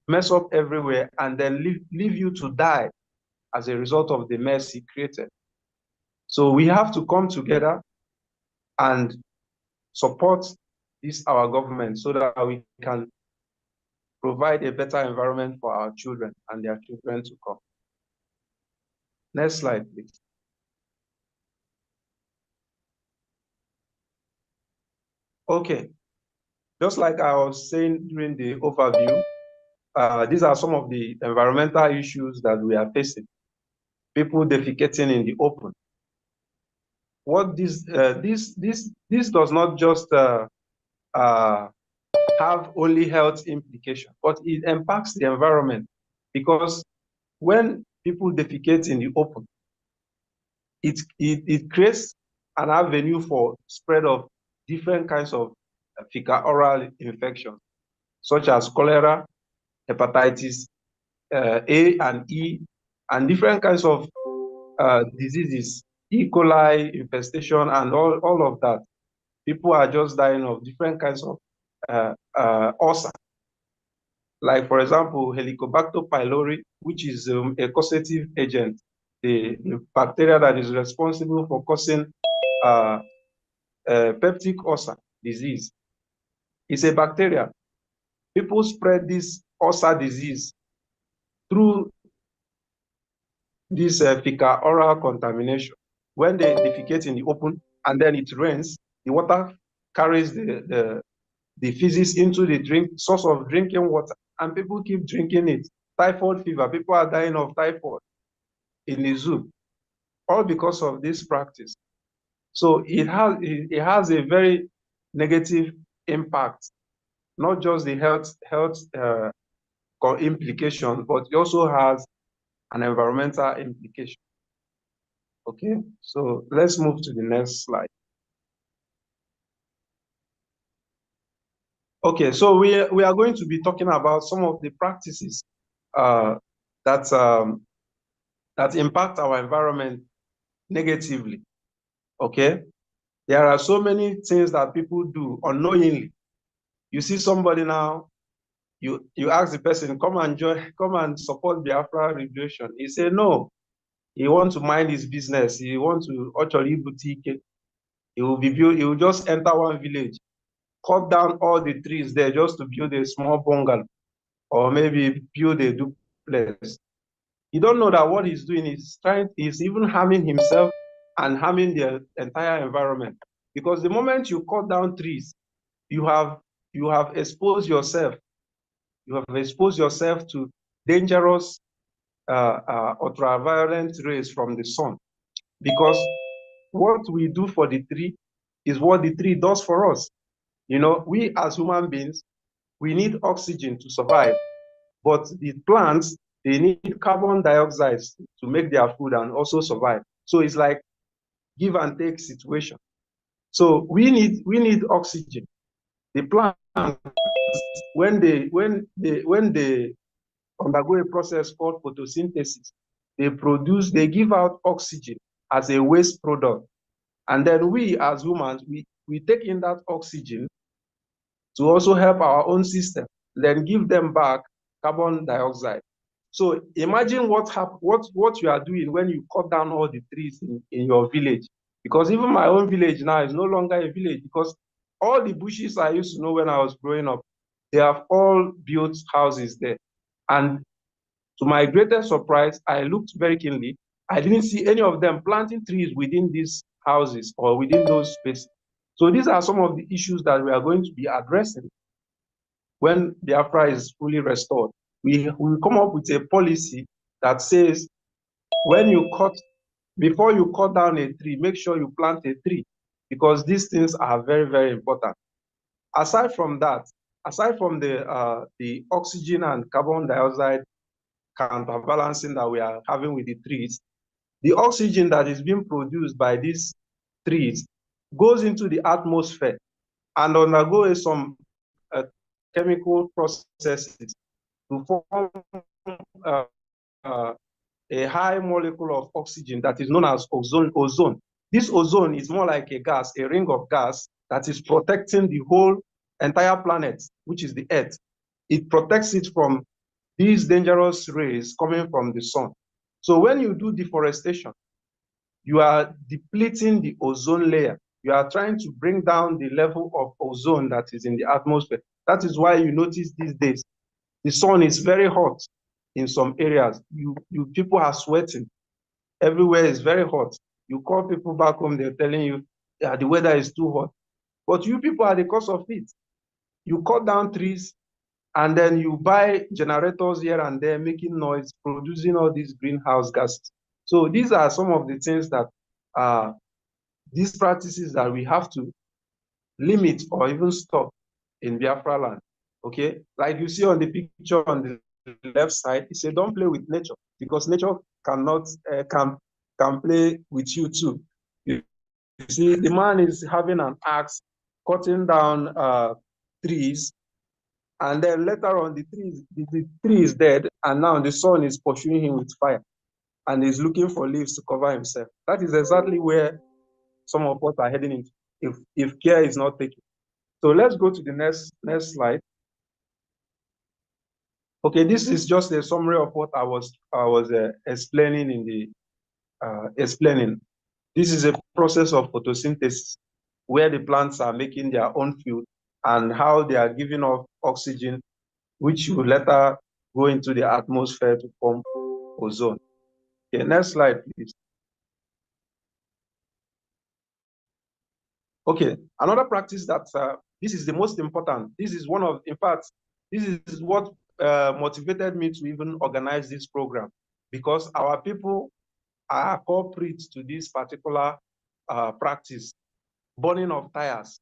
mess up everywhere, and then leave you to die as a result of the mess he created? So we have to come together and support this, our government, so that we can provide a better environment for our children and their children to come. Next slide, please. Okay, just like I was saying during the overview, these are some of the environmental issues that we are facing. People defecating in the open. What this does not just have only health implications, but it impacts the environment, because when people defecate in the open, it creates an avenue for spread of different kinds of fecal-oral infections, such as cholera, hepatitis A and E, and different kinds of diseases, E. coli infestation, and all of that. People are just dying of different kinds of ulcer. Like, for example, Helicobacter pylori, which is a causative agent, the bacteria that is responsible for causing peptic ulcer disease. It's a bacteria. People spread this ulcer disease through this fecal-oral contamination. When they defecate in the open and then it rains, the water carries the feces into the source of drinking water, and people keep drinking it. Typhoid fever, people are dying of typhoid in the zoo, all because of this practice. So it has a very negative impact, not just the health implication, but it also has an environmental implication. Okay, so let's move to the next slide. Okay, so we are going to be talking about some of the practices that impact our environment negatively. Okay, there are so many things that people do unknowingly. You see somebody now, you ask the person, come and support Biafra liberation. He say no. He wants to mind his business. He wants to actually boutique. He will just enter one village, cut down all the trees there just to build a small bungalow, or maybe build a duplex. You don't know that what he's doing is he's even harming himself and harming the entire environment. Because the moment you cut down trees, you have exposed yourself. You have exposed yourself to dangerous ultraviolet rays from the sun. Because what we do for the tree is what the tree does for us. You know, we as human beings, we need oxygen to survive, but the plants, they need carbon dioxide to make their food and also survive. So it's like give and take situation. So we need oxygen. The plants, when they undergo a process called photosynthesis, they give out oxygen as a waste product. And then we as humans, we take in that oxygen to also help our own system, then give them back carbon dioxide. So imagine what you are doing when you cut down all the trees in your village. Because even my own village now is no longer a village, because all the bushes I used to know when I was growing up, they have all built houses there. And to my greatest surprise, I looked very keenly. I didn't see any of them planting trees within these houses or within those spaces. So these are some of the issues that we are going to be addressing when Biafra is fully restored. We will come up with a policy that says when you cut, before you cut down a tree, make sure you plant a tree, because these things are very, very important. Aside from that, aside from the oxygen and carbon dioxide counterbalancing that we are having with the trees, the oxygen that is being produced by these trees goes into the atmosphere and undergoes some chemical processes to form a high molecule of oxygen that is known as ozone. This ozone is more like a gas, a ring of gas that is protecting the whole entire planet, which is the Earth. It protects it from these dangerous rays coming from the sun. So when you do deforestation, you are depleting the ozone layer. You are trying to bring down the level of ozone that is in the atmosphere. That is why you notice these days, the sun is very hot in some areas. You people are sweating. Everywhere is very hot. You call people back home, they're telling you, yeah, the weather is too hot. But you people are the cause of it. You cut down trees, and then you buy generators here and there, making noise, producing all these greenhouse gases. So these are some of the things that these practices that we have to limit or even stop in Biafra land. Okay, like you see on the picture on the left side, it says don't play with nature, because nature cannot can play with you too. You see, the man is having an axe, cutting down trees, and then later on the tree is dead, and now the sun is pursuing him with fire, and he's looking for leaves to cover himself. That is exactly where some of us are heading into if care is not taken. So let's go to the next slide. Okay, this is just a summary of what I was explaining in the explaining. This is a process of photosynthesis where the plants are making their own fuel and how they are giving off oxygen, which will later go into the atmosphere to form ozone. Okay, next slide, please. Okay, another practice that this is the most important. This is one of, in fact, this is what motivated me to even organize this program, because our people are culprits to this particular practice, burning of tires,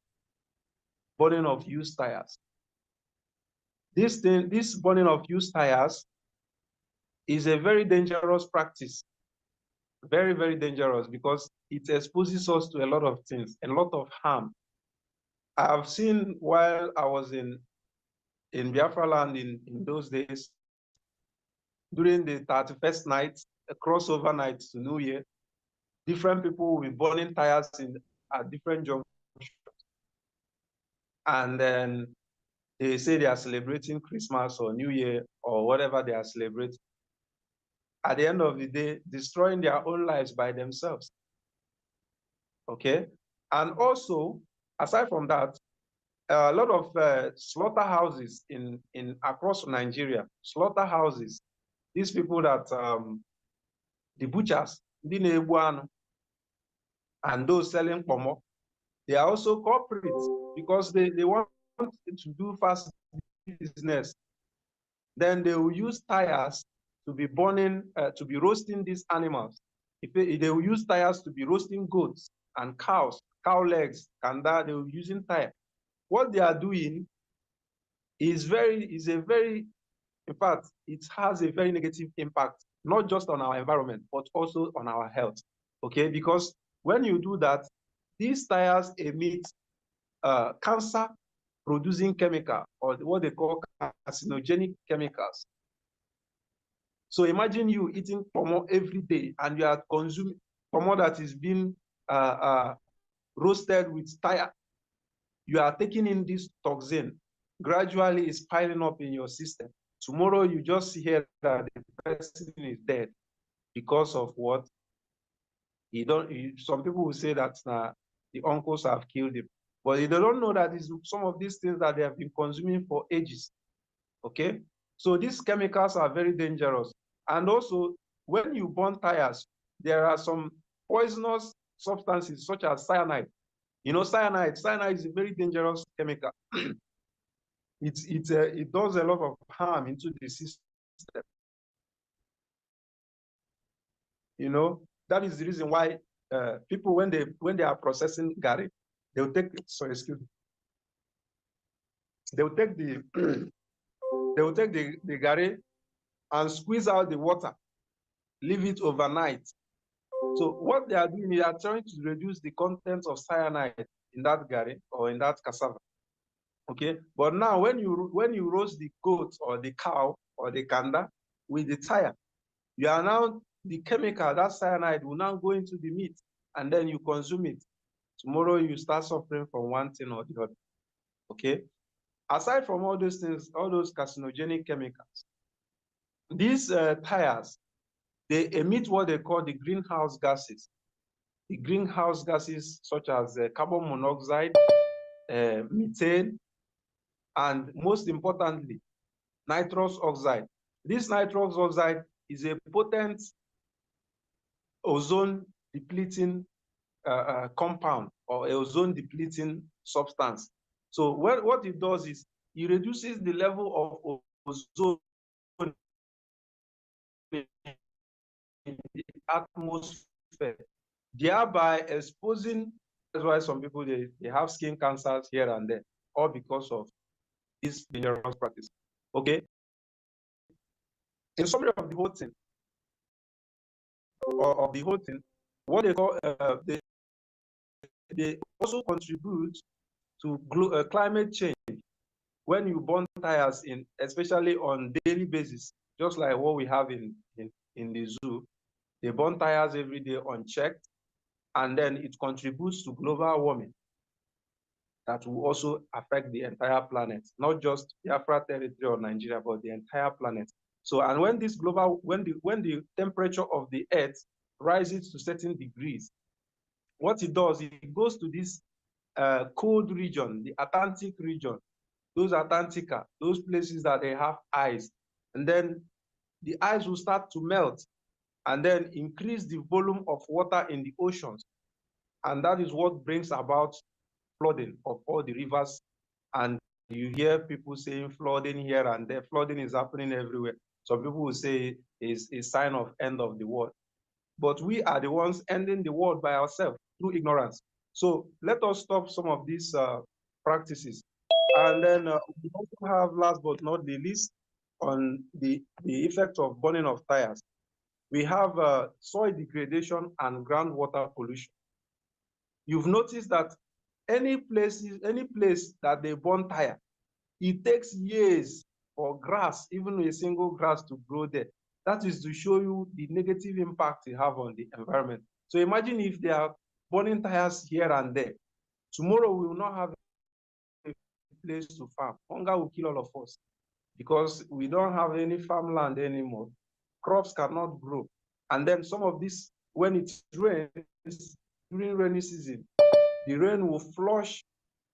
burning of used tires. This burning of used tires is a very dangerous practice, very, very dangerous, because it exposes us to a lot of things, a lot of harm. I have seen while I was in Biafra land in those days, during the 31st night, a crossover night to New Year, different people will be burning tires at different junctions. And then they say they are celebrating Christmas or New Year or whatever they are celebrating. At the end of the day, destroying their own lives by themselves. Okay? And also, aside from that, a lot of slaughterhouses in across Nigeria, slaughterhouses, these people that, the butchers, and those selling pomo, they are also corporates, because they want to do fast business. Then they will use tires to be burning, to be roasting these animals. If they will use tires to be roasting goats and cows, cow legs, and that they will be using tire. What they are doing is a very, in fact, it has a very negative impact, not just on our environment, but also on our health. Okay, because when you do that, these tires emit cancer-producing chemical, or what they call carcinogenic chemicals. So imagine you eating pomo every day, and you are consuming pomo that is being roasted with tire. You are taking in this toxin. Gradually, it's piling up in your system. Tomorrow, you just hear that the person is dead because of what? Some people will say that the uncles have killed him, but they don't know that it's some of these things that they have been consuming for ages. Okay, so these chemicals are very dangerous. And also, when you burn tires, there are some poisonous substances such as cyanide. You know, cyanide is a very dangerous chemical. It does a lot of harm into the system. You know, that is the reason why people, when they are processing gari, they will take, sorry, excuse me, they will take the they will take the gari and squeeze out the water, leave it overnight. So what they are doing, they are trying to reduce the content of cyanide in that gari or in that cassava. Okay, but now when you roast the goat or the cow or the kanda with the tire, you are now, the chemical, that cyanide will now go into the meat and then you consume it. Tomorrow you start suffering from one thing or the other. Okay, aside from all those things, all those carcinogenic chemicals, these tires, they emit what they call the greenhouse gases. The greenhouse gases such as carbon monoxide, methane, and most importantly, nitrous oxide. This nitrous oxide is a potent ozone depleting compound or ozone depleting substance. So what it does is it reduces the level of ozone in the atmosphere, thereby exposing. That's why some people they have skin cancers here and there, all because of this dangerous practice. Okay. In summary of the whole thing, what they call they also contribute to climate change when you burn tires in, especially on daily basis, just like what we have in the zoo. They burn tires every day unchecked, and then it contributes to global warming that will also affect the entire planet, not just Biafra territory or Nigeria, but the entire planet. So, and when this global, when the temperature of the earth rises to certain degrees, what it does, it goes to this cold region, the Atlantic region, those Atlantica, those places that they have ice, and then the ice will start to melt and then increase the volume of water in the oceans. And that is what brings about flooding of all the rivers. And you hear people saying flooding here and there. Flooding is happening everywhere. Some people will say it's a sign of end of the world. But we are the ones ending the world by ourselves through ignorance. So let us stop some of these practices. And then we also have, last but not the least, on the effect of burning of tires. We have soil degradation and groundwater pollution. You've noticed that any place that they burn tire, it takes years for grass, even a single grass, to grow there. That is to show you the negative impact it have on the environment. So imagine if they are burning tires here and there. Tomorrow we will not have a place to farm. Hunger will kill all of us because we don't have any farmland anymore. Crops cannot grow. And then some of this, when it rains during rainy season, the rain will flush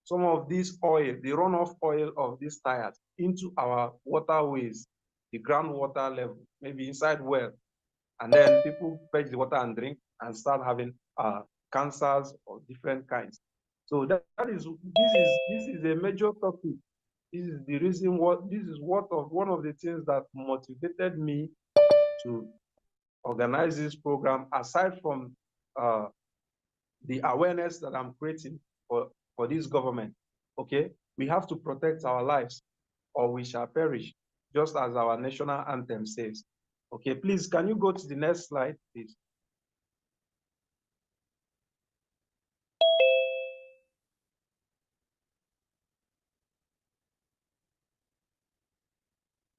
some of this oil, the runoff oil of these tires, into our waterways, the groundwater level, maybe inside well. And then people fetch the water and drink and start having cancers of different kinds. So this is a major topic. This is the reason one of the things that motivated me to organize this program, aside from the awareness that I'm creating for this government. Okay, we have to protect our lives or we shall perish, just as our national anthem says. Okay, please, can you go to the next slide, please?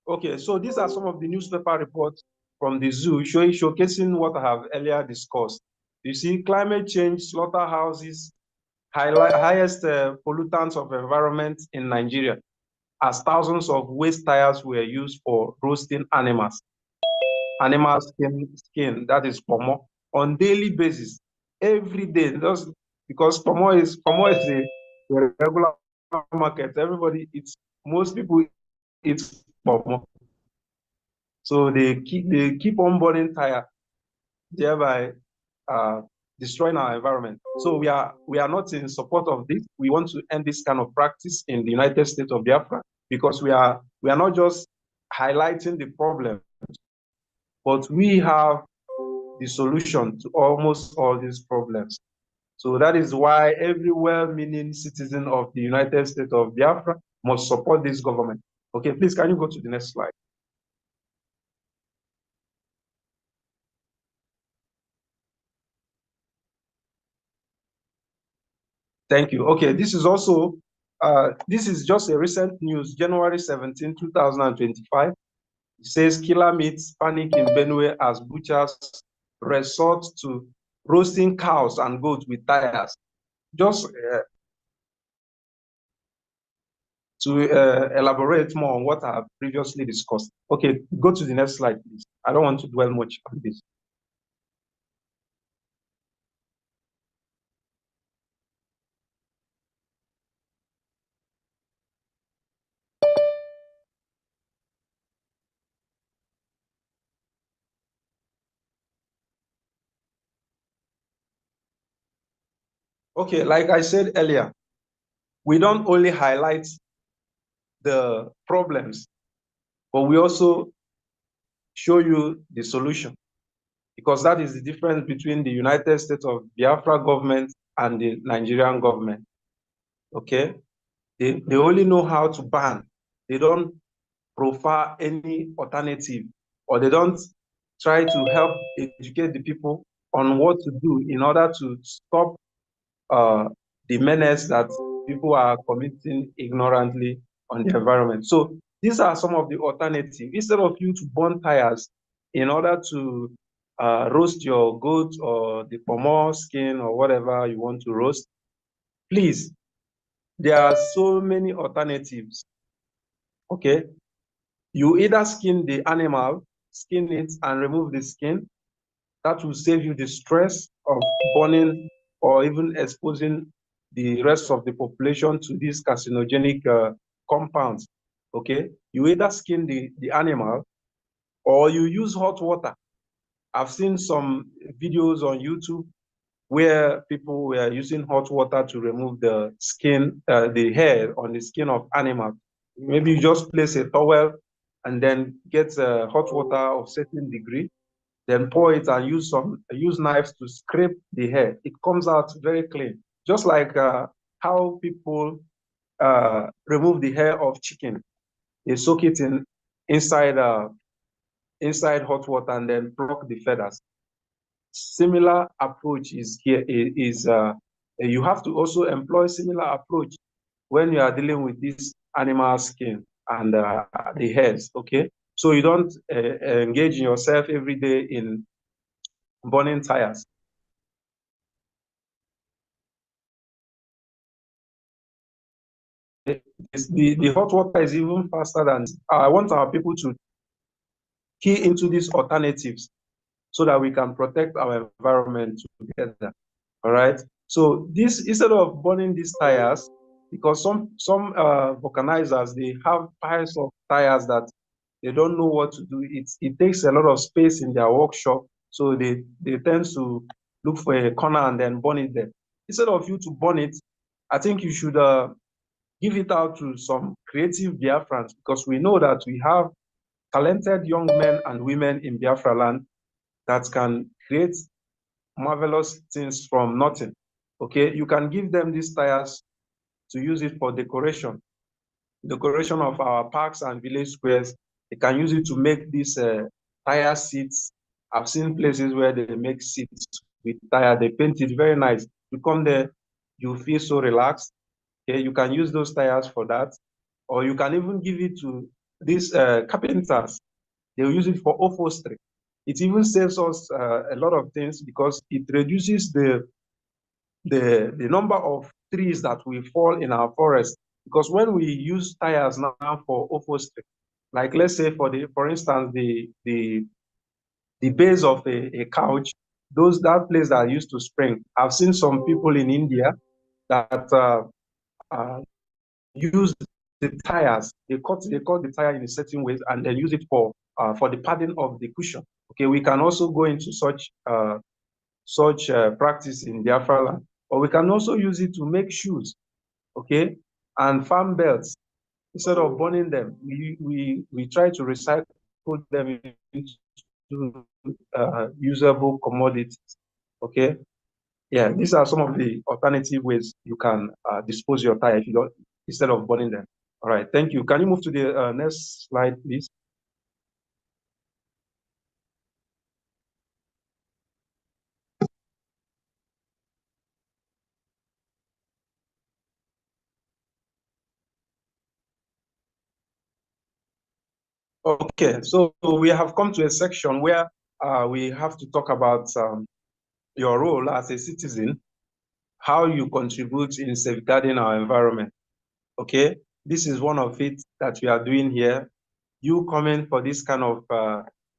Okay, so these are some of the newspaper reports from the zoo showcasing what I have earlier discussed. You see, climate change, slaughterhouses, highest pollutants of environment in Nigeria, as thousands of waste tires were used for roasting animals. Animal skin, that is pomo, on daily basis, every day, just because pomo is a regular market. Everybody eats, most people eat pomo. So they keep on burning tire, thereby destroying our environment. So we are not in support of this. We want to end this kind of practice in the United States of Biafra, because we are not just highlighting the problem, but we have the solution to almost all these problems. So that is why every well-meaning citizen of the United States of Biafra must support this government. Okay, please, can you go to the next slide? Thank you. Okay, this is also, this is just a recent news, January 17, 2025. It says killer meets panic in Benue as butchers resort to roasting cows and goats with tires. Just to elaborate more on what I have previously discussed. Okay, go to the next slide, please. I don't want to dwell much on this. Okay, like I said earlier, we don't only highlight the problems, but we also show you the solution, because that is the difference between the United States of Biafra government and the Nigerian government. Okay, they only know how to ban. They don't profile any alternative, or they don't try to help educate the people on what to do in order to stop the menace that people are committing ignorantly on the environment. So these are some of the alternatives. Instead of you to burn tires in order to roast your goat or the pomo skin or whatever you want to roast, please, there are so many alternatives. Okay, you either skin the animal, skin it and remove the skin. That will save you the stress of burning or even exposing the rest of the population to these carcinogenic compounds. Okay, you either skin the animal or you use hot water. I've seen some videos on YouTube where people were using hot water to remove the skin, the hair on the skin of animals. Maybe you just place a towel and then get hot water of certain degree, then pour it and use knives to scrape the hair. It comes out very clean, just like how people remove the hair of chicken. They soak it inside hot water and then pluck the feathers. Similar approach is here. You have to also employ similar approach when you are dealing with this animal skin and the hairs. Okay, so you don't engage yourself every day in burning tires. The hot water is even faster than. I want our people to key into these alternatives so that we can protect our environment together. All right. So this, instead of burning these tires, because some vulcanizers, they have piles of tires that they don't know what to do. It takes a lot of space in their workshop, so they tend to look for a corner and then burn it there. Instead of you to burn it, I think you should give it out to some creative Biafrans, because we know that we have talented young men and women in Biafra land that can create marvelous things from nothing. Okay, you can give them these tires to use it for decoration of our parks and village squares. They can use it to make these tire seats. I've seen places where they make seats with tire. They paint it very nice. You come there, you feel so relaxed. Okay, you can use those tires for that, or you can even give it to these carpenters. They'll use it for upholstery. It even saves us a lot of things, because it reduces the number of trees that will fall in our forest. Because when we use tires now for upholstery, like let's say for instance the base of a couch, that place that used to spring. I've seen some people in India that use the tires. They cut the tire in a certain way and then use it for the padding of the cushion. Okay, we can also go into such practice in Biafra land, or we can also use it to make shoes. Okay, and farm belts. Instead of burning them, we try to recycle them into to usable commodities. Okay, yeah, these are some of the alternative ways you can dispose your tire if you don't, instead of burning them. All right, thank you. Can you move to the next slide, please? Okay, so we have come to a section where we have to talk about your role as a citizen, how you contribute in safeguarding our environment. Okay, this is one of it that we are doing here. You coming for this kind of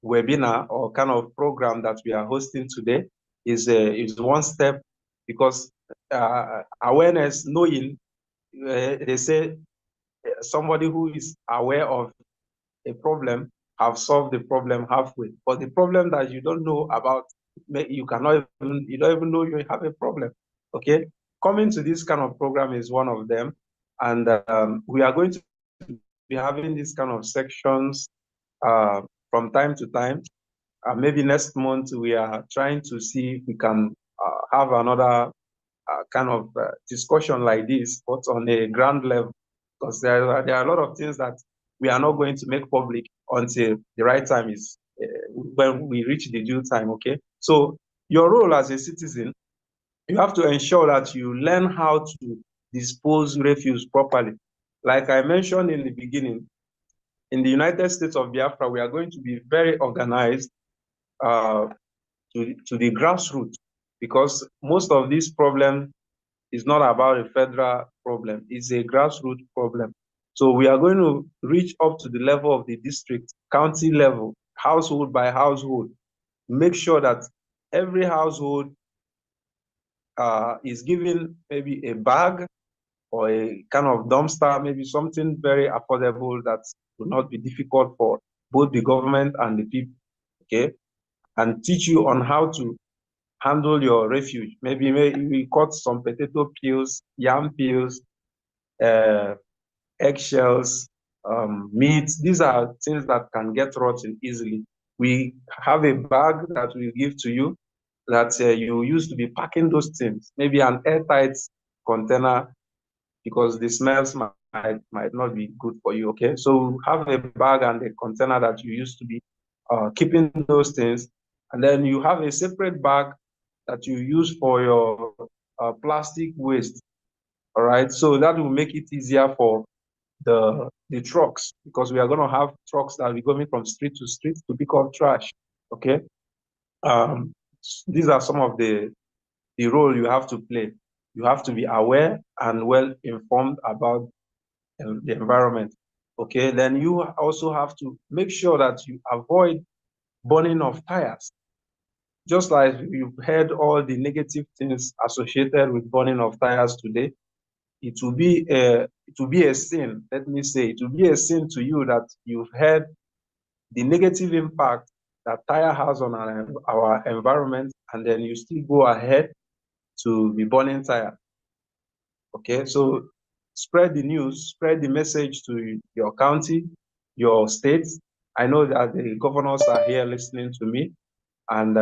webinar or kind of program that we are hosting today is one step, because awareness, knowing, they say somebody who is aware of a problem have solved the problem halfway. But the problem that you don't know about, you don't even know you have a problem. Okay, coming to this kind of program is one of them, and we are going to be having these kind of sections from time to time. Maybe next month we are trying to see if we can have another kind of discussion like this, but on a ground level, because there are a lot of things that we are not going to make public until the right time is when we reach the due time. Okay, so your role as a citizen, you have to ensure that you learn how to dispose refuse properly. Like I mentioned in the beginning, in the United States of Biafra, we are going to be very organized to the grassroots, because most of these problems is not about a federal problem, it's a grassroots problem. So we are going to reach up to the level of the district, county level, household by household, make sure that every household is given maybe a bag or a kind of dumpster, maybe something very affordable that will not be difficult for both the government and the people, okay? And teach you on how to handle your refuge. Maybe we cut some potato peels, yam peels, eggshells, meat. These are things that can get rotten easily. We have a bag that we give to you that you use to be packing those things, maybe an airtight container, because the smells might not be good for you, okay? So have a bag and a container that you used to be keeping those things. And then you have a separate bag that you use for your plastic waste, all right? So that will make it easier for the trucks, because we are going to have trucks that will be going from street to street to pick up trash, okay? These are some of the role you have to play. You have to be aware and well informed about the environment, okay? Then you also have to make sure that you avoid burning of tires. Just like you've heard all the negative things associated with burning of tires today, it will be a sin. Let me say, it will be a sin to you that you've heard the negative impact that tire has on our environment, and then you still go ahead to be burning tire. Okay, so spread the news, spread the message to your county, your state. I know that the governors are here listening to me, and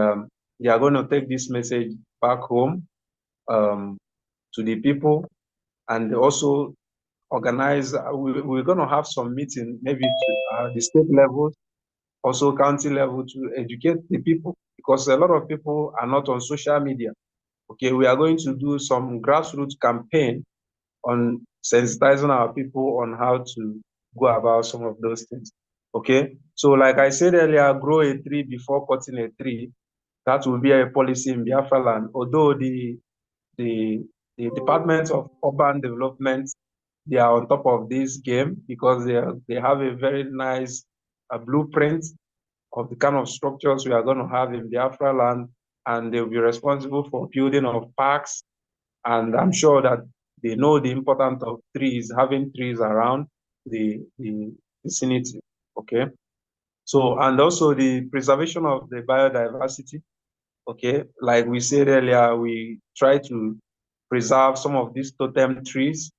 they are going to take this message back home to the people, and also organize. We're going to have some meeting, maybe to the state level, also county level, to educate the people, because a lot of people are not on social media. Okay, we are going to do some grassroots campaign on sensitizing our people on how to go about some of those things. Okay, so like I said earlier, grow a tree before cutting a tree. That will be a policy in Biafra land. Although the Department of Urban Development, they are on top of this game, because they have a very nice blueprint of the kind of structures we are going to have in Biafra land, and they'll be responsible for building of parks. And I'm sure that they know the importance of trees, having trees around the vicinity, okay? So, and also the preservation of the biodiversity, okay? Like we said earlier, we try to preserve some of these totem trees.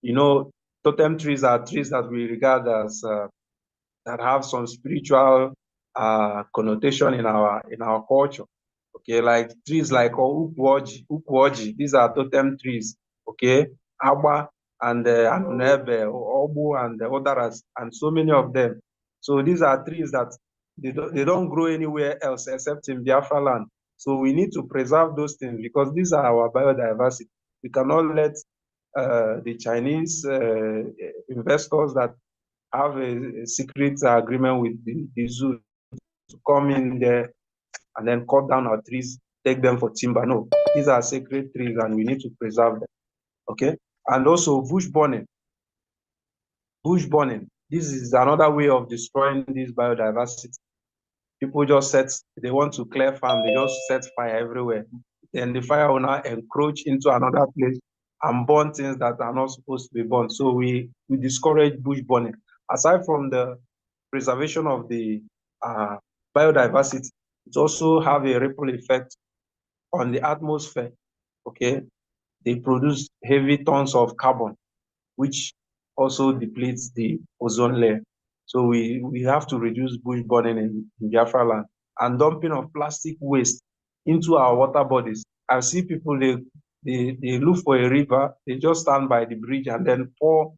You know, totem trees are trees that we regard as, that have some spiritual connotation in our culture. Okay, like trees like ukwoji, these are totem trees. Okay, agba and anunebe, obu and others, and so many of them. So these are trees that they don't grow anywhere else except in Biafra land. So we need to preserve those things because these are our biodiversity. We cannot let the Chinese investors that have a secret agreement with the zoo to come in there and then cut down our trees, take them for timber. No, these are sacred trees and we need to preserve them. Okay. And also bush burning. Bush burning. This is another way of destroying this biodiversity. People just they want to clear farm, they just set fire everywhere. Then the fire will now encroach into another place and burn things that are not supposed to be burned. So we discourage bush burning. Aside from the preservation of the biodiversity, it also have a ripple effect on the atmosphere. Okay, they produce heavy tons of carbon, which also depletes the ozone layer. So we have to reduce bush burning in Biafra land and dumping of plastic waste into our water bodies. I see people, they look for a river, they just stand by the bridge and then pour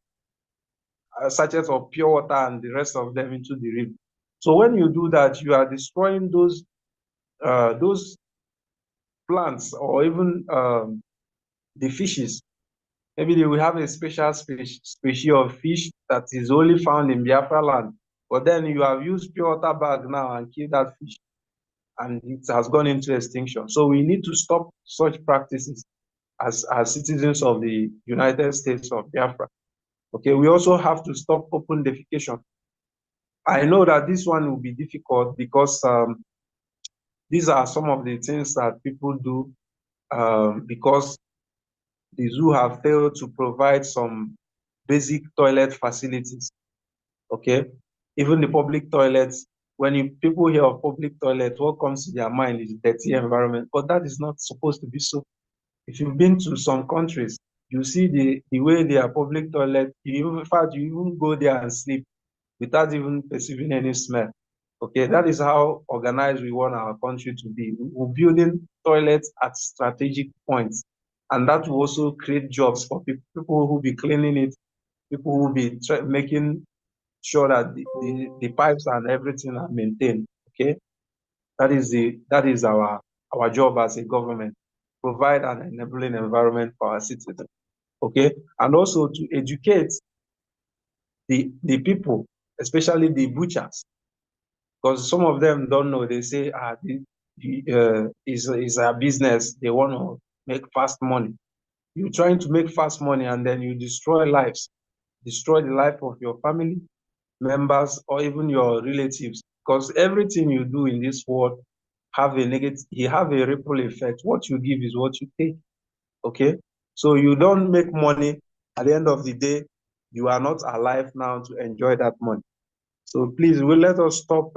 sachets of pure water and the rest of them into the river. So when you do that, you are destroying those plants or even the fishes. Maybe they will have a special species of fish that is only found in Biafra land. But then you have used pure water bag now and killed that fish, and it has gone into extinction. So we need to stop such practices as citizens of the United States of Biafra. Okay, we also have to stop open defecation. I know that this one will be difficult because these are some of the things that people do because the zoo have failed to provide some basic toilet facilities. Okay, even the public toilets, when people hear of public toilets, what comes to their mind is dirty environment, but that is not supposed to be so. If you've been to some countries, you see the way their public toilet, in fact, you even go there and sleep without even perceiving any smell. Okay, that is how organized we want our country to be. We're building toilets at strategic points, and that will also create jobs for people who will be cleaning it, people who will be making sure that the pipes and everything are maintained. Okay, that is our job as a government, provide an enabling environment for our citizens. Okay, and also to educate the people, especially the butchers, because some of them don't know. They say, is a business. They want to make fast money. You're trying to make fast money and then you destroy lives, destroy the life of your family members or even your relatives, because everything you do in this world you have a ripple effect. What you give is what you take. Okay, so you don't make money, at the end of the day you are not alive now to enjoy that money. So please, let us stop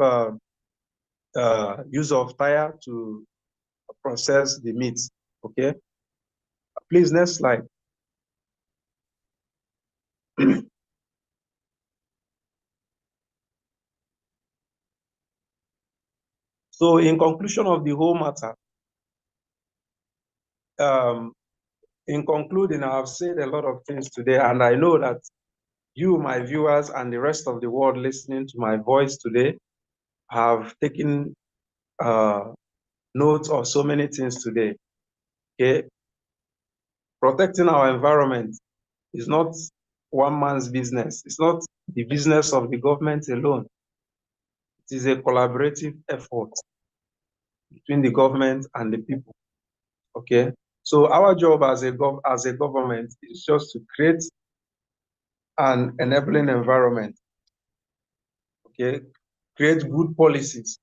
use of tire to process the meat. Okay, please, next slide. So in conclusion of the whole matter, in concluding, I've said a lot of things today, and I know that you, my viewers, and the rest of the world listening to my voice today have taken note of so many things today. Okay, protecting our environment is not one man's business. It's not the business of the government alone. It is a collaborative effort between the government and the people. Okay, so our job as a government is just to create an enabling environment. Okay, create good policies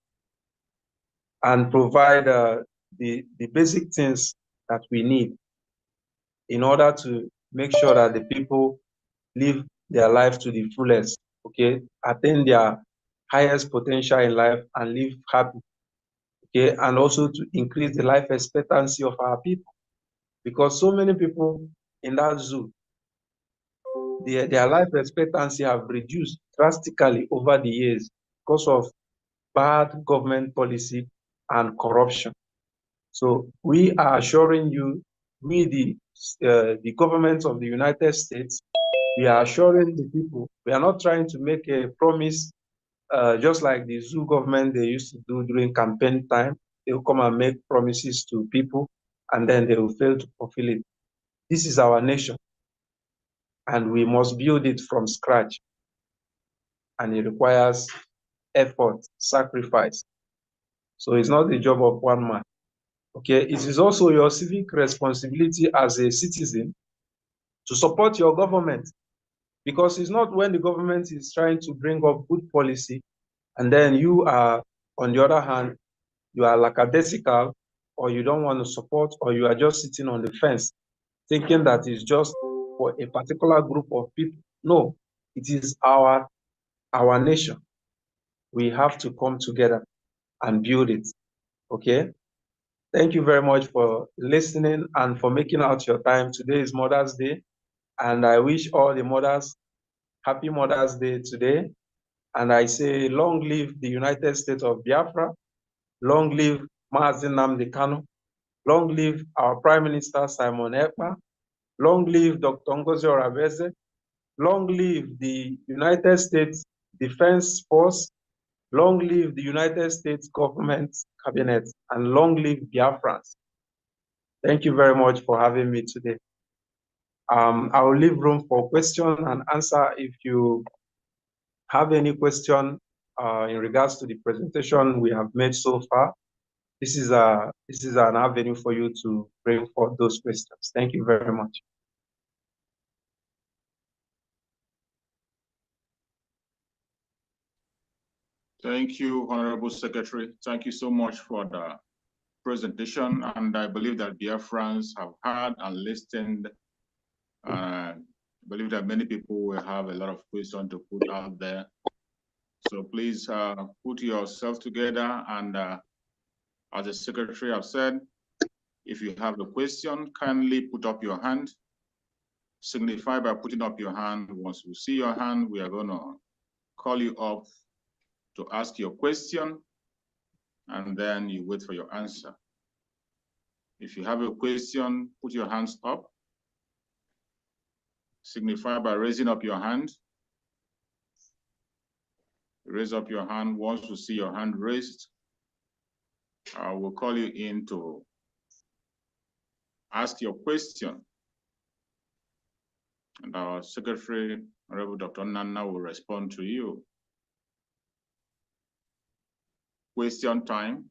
and provide the basic things that we need in order to make sure that the people live their life to the fullest. Okay, attain their highest potential in life and live happy. Okay, and also to increase the life expectancy of our people, because so many people in that zoo, their life expectancy have reduced drastically over the years because of bad government policy and corruption. So we are assuring you, we the government of the United States, we are assuring the people, we are not trying to make a promise just like the zoo government they used to do during campaign time. They will come and make promises to people and then they will fail to fulfill it. This is our nation and we must build it from scratch. And it requires effort, sacrifice. So it's not the job of one man. Okay, it is also your civic responsibility as a citizen to support your government, because it's not when the government is trying to bring up good policy and then you are, on the other hand, you are lackadaisical, or you don't want to support, or you are just sitting on the fence thinking that it's just for a particular group of people. No, it is our nation. We have to come together and build it. Okay. Thank you very much for listening and for making out your time. Today is Mother's Day, and I wish all the mothers happy Mother's Day today. And I say, long live the United States of Biafra, long live Mazi Nnamdi Kanu, long live our Prime Minister Simon Ekpa, long live Dr. Ngozi Oraveze, long live the United States Defense Force, long live the United States government cabinet, and long live Biafrans. Thank you very much for having me today. I will leave room for question and answer. If you have any question in regards to the presentation we have made so far, this is an avenue for you to bring forth those questions. Thank you very much. Thank you, Honorable Secretary. Thank you so much for the presentation. And I believe that Biafrans have heard and listened. I believe that many people will have a lot of questions to put out there. So please put yourself together. And as the Secretary have said, if you have a question, kindly put up your hand. Signify by putting up your hand. Once we see your hand, we are going to call you up to ask your question, and then you wait for your answer. If you have a question, put your hands up. Signify by raising up your hand. Raise up your hand. Once we see your hand raised, I will call you in to ask your question. And our Secretary, Honorable Dr. Nana, will respond to you. Question time.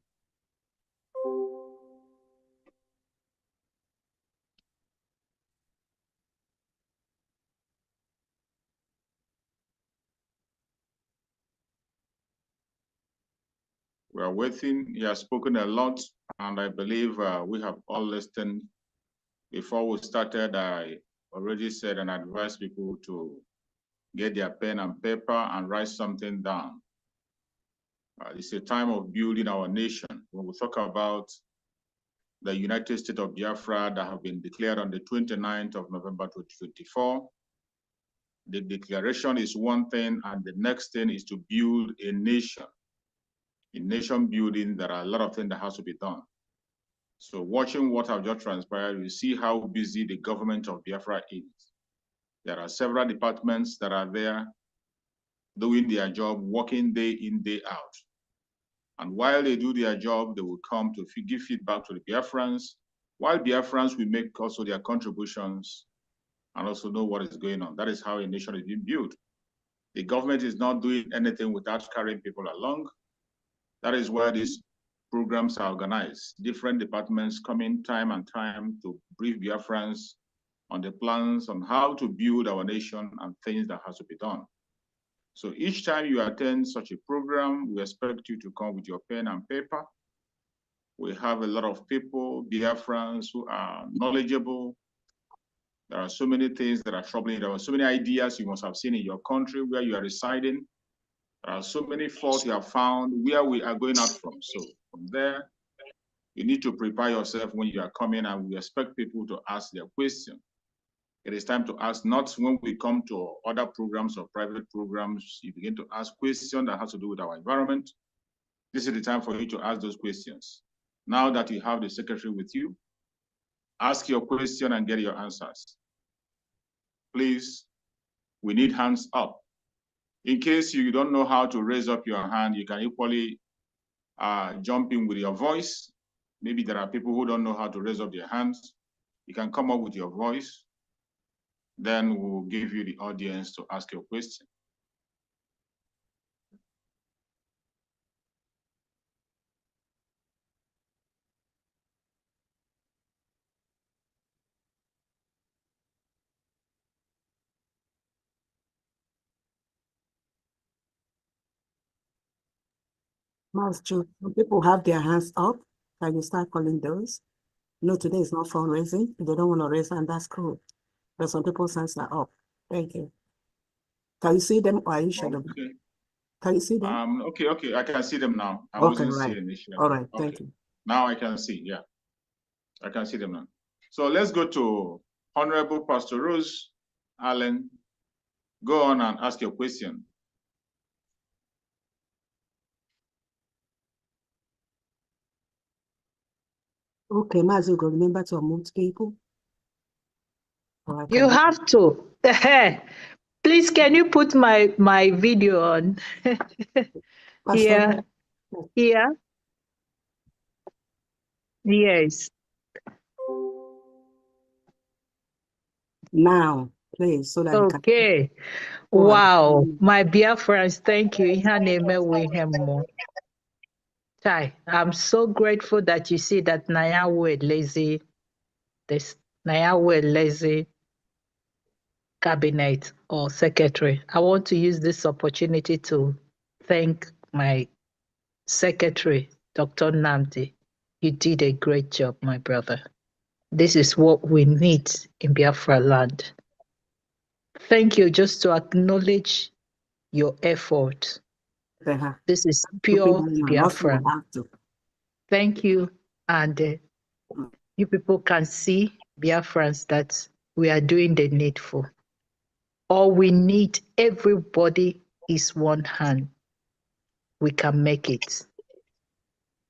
We are waiting. He has spoken a lot, and I believe we have all listened. Before we started, I already said and advised people to get their pen and paper and write something down. It's a time of building our nation. When we talk about the United States of Biafra that have been declared on the 29th of November 2024, the declaration is one thing, and the next thing is to build a nation. In nation building, there are a lot of things that has to be done. So watching what have just transpired, you see how busy the government of Biafra is. There are several departments that are there doing their job, working day in, day out. And while they do their job, they will come to give feedback to the Biafrans, while Biafrans will make also their contributions and also know what is going on. That is how a nation is being built. The government is not doing anything without carrying people along. That is why these programs are organized. Different departments come in time and time to brief Biafrans on the plans on how to build our nation and things that has to be done. So each time you attend such a program, we expect you to come with your pen and paper. We have a lot of people, Biafrans, who are knowledgeable. There are so many things that are troubling. There are so many ideas you must have seen in your country where you are residing. There are so many faults you have found where we are going out from. So from there, you need to prepare yourself when you are coming, and we expect people to ask their question. It is time to ask, not when we come to other programs or private programs, you begin to ask questions that has to do with our environment, This is the time for you to ask those questions. Now that you have the secretary with you, ask your question and get your answers. Please, we need hands up. In case you don't know how to raise up your hand, you can equally jump in with your voice. Maybe there are people who don't know how to raise up their hands. You can come up with your voice. Then we'll give you the audience to ask your question. Mouse Jude, people have their hands up. Can you start calling those? No, today is not fundraising. If they don't want to raise hand, that's cool. But some people's hands are up. Thank you. Can you see them or are you shadow? Okay. Can you see them? Okay. I can see them now. I Okay, wasn't right. seeing it. All right, Okay. thank you. Now I can see, yeah. I can see them now. So let's go to Honorable Pastor Rose Allen. Go on and ask your question. Okay, Mazugo, remember to unmute people. You have to. Please, can you put my video on? Pastor, Here. Yes. now, please, so that you can. Okay. Wow. My Biafrans, thank you. Chai, I'm so grateful that you see that Naya were lazy. This Naya were lazy cabinet or secretary. I want to use this opportunity to thank my secretary, Dr. Namdi. You did a great job, my brother. This is what we need in Biafra land. Thank you, just to acknowledge your effort. This is pure Biafra. Thank you. And you people can see, Biafrans, that we are doing the needful. All we need, everybody, is one hand. We can make it.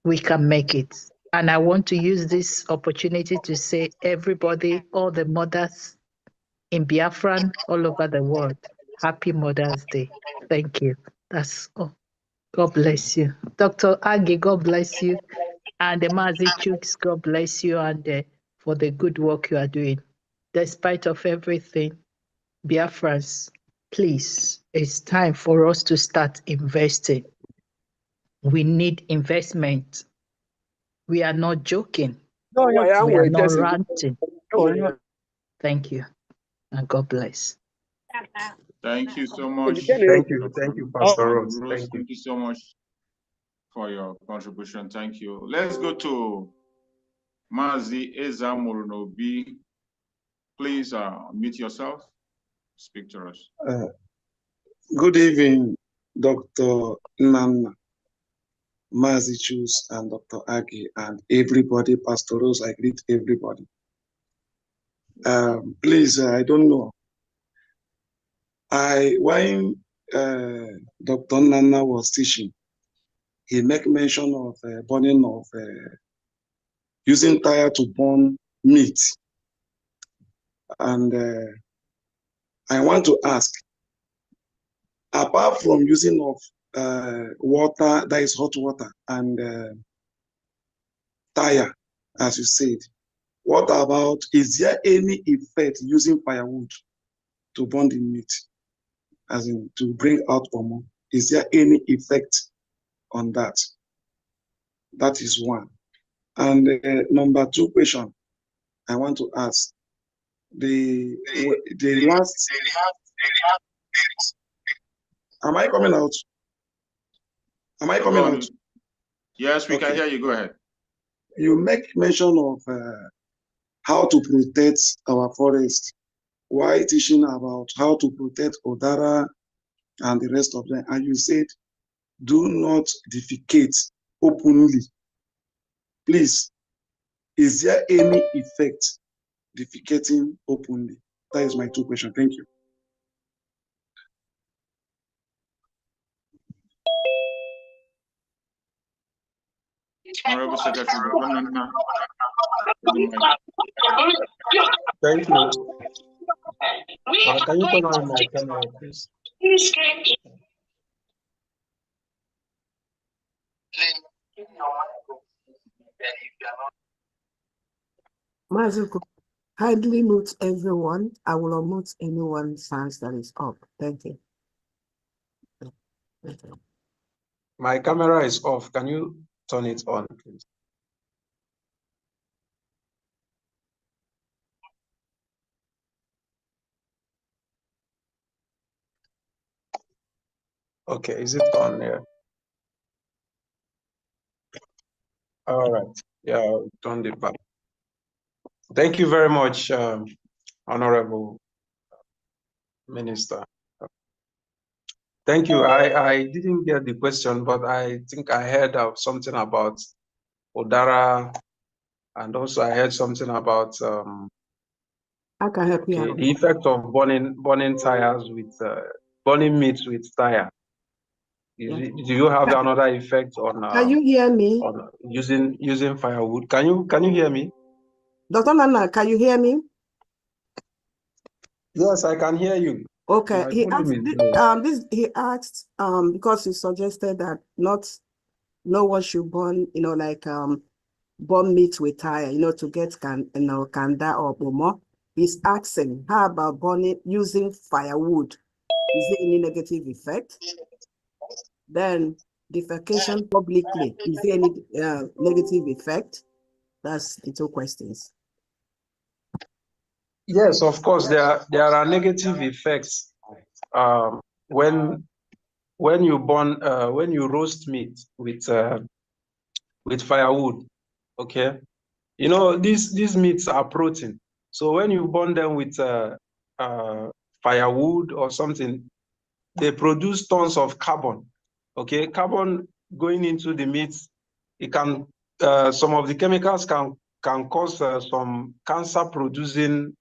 We can make it. And I want to use this opportunity to say, everybody, all the mothers in Biafran all over the world, Happy Mother's Day. Thank you. That's all. God bless you. Dr. Agi, God bless you. And the Mazi Chooks, God bless you, and for the good work you are doing. Despite of everything, Biafrans, please, it's time for us to start investing. We need investment. We are not joking. We are not ranting. Thank you, and God bless. Thank you so much. Thank you, Pastor Rose. Thank you so much for your contribution. Thank you. Let's go to Mazi Eza Murunobi. Please mute yourself. Speak to us. Good evening, Dr. Nana, Mazi Chus, and Dr. Agi, and everybody, Pastor Rose. I greet everybody. Please, I don't know. When Dr. Nana was teaching, he make mention of burning of using tire to burn meat, and I want to ask, apart from using of water, that is hot water, and tire, as you said, what about, is there any effect using firewood to burn the meat, as in to bring out omo? Is there any effect on that? That is one. And number two question I want to ask, the last, am I coming out? Am I coming out? Yes, we can hear you. Go ahead. You make mention of how to protect our forest, while teaching about how to protect Odara and the rest of them. And you said, do not defecate openly. Please, is there any effect defecating openly? That is my two questions. Thank you. Honorable Secretary, Thank you. Can you turn on my camera, please? Mazuko, kindly mute everyone. I will unmute anyone's hands that is up. Thank you. My camera is off. Can you turn it on, please? Okay, is it on here? All right. Yeah, I'll turn it back. Thank you very much, Honorable Minister. Thank you. I didn't get the question, but I think I heard of something about Odara, and also I heard something about I can help you okay, out. the effect of burning tires with burning meat with tire. Do you have another effect on Can you hear me? on using firewood? Can you hear me? Dr. Nana, can you hear me? Yes, I can hear you. Okay. My He volume asked is low. he asked because he suggested that no one should burn, burn meat with tire, to get kanda or bomo. He's asking, how about burning using firewood? Is there any negative effect? Then defecation publicly, is there any negative effect? That's the two questions. Yes, of course, there are negative effects when you burn when you roast meat with firewood. Okay, these meats are protein. So when you burn them with firewood or something, they produce tons of carbon. Okay, carbon going into the meat, it can some of the chemicals can cause some cancer-producing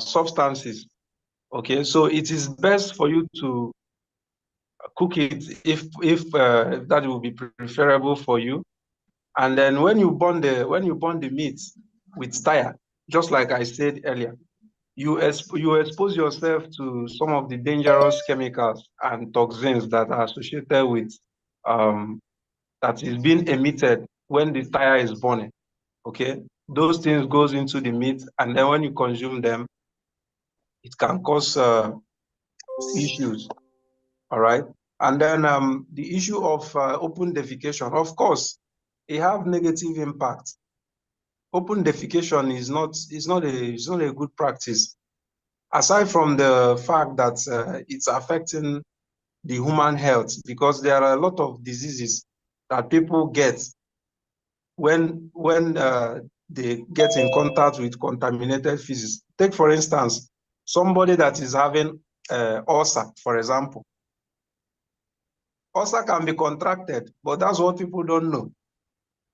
substances. Okay, so it is best for you to cook it if that will be preferable for you. And then when you burn the meat with tire, just like I said earlier, you expose yourself to some of the dangerous chemicals and toxins that are associated with that is being emitted when the tire is burning. Okay, those things goes into the meat, and then when you consume them, it can cause issues. All right, and then the issue of open defecation, of course, it have negative impact. Open defecation is not a good practice. Aside from the fact that it's affecting the human health, because there are a lot of diseases that people get when they get in contact with contaminated feces. Take, for instance, somebody that is having ulcer, for example. Ulcer can be contracted, but that's what people don't know.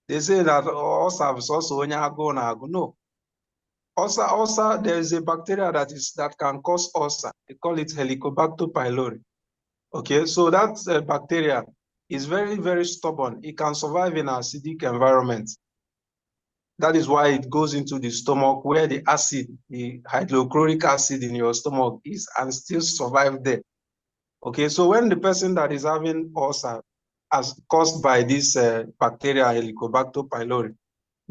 They say that ulcer is also onyago. No. Ulcer, there is a bacteria that can cause ulcer. They call it Helicobacter pylori. Okay, so that bacteria is very, very stubborn. It can survive in an acidic environment. That is why it goes into the stomach where the acid, the hydrochloric acid in your stomach is, and still survive there. Okay, so when the person that is having ulcer as caused by this bacteria Helicobacter pylori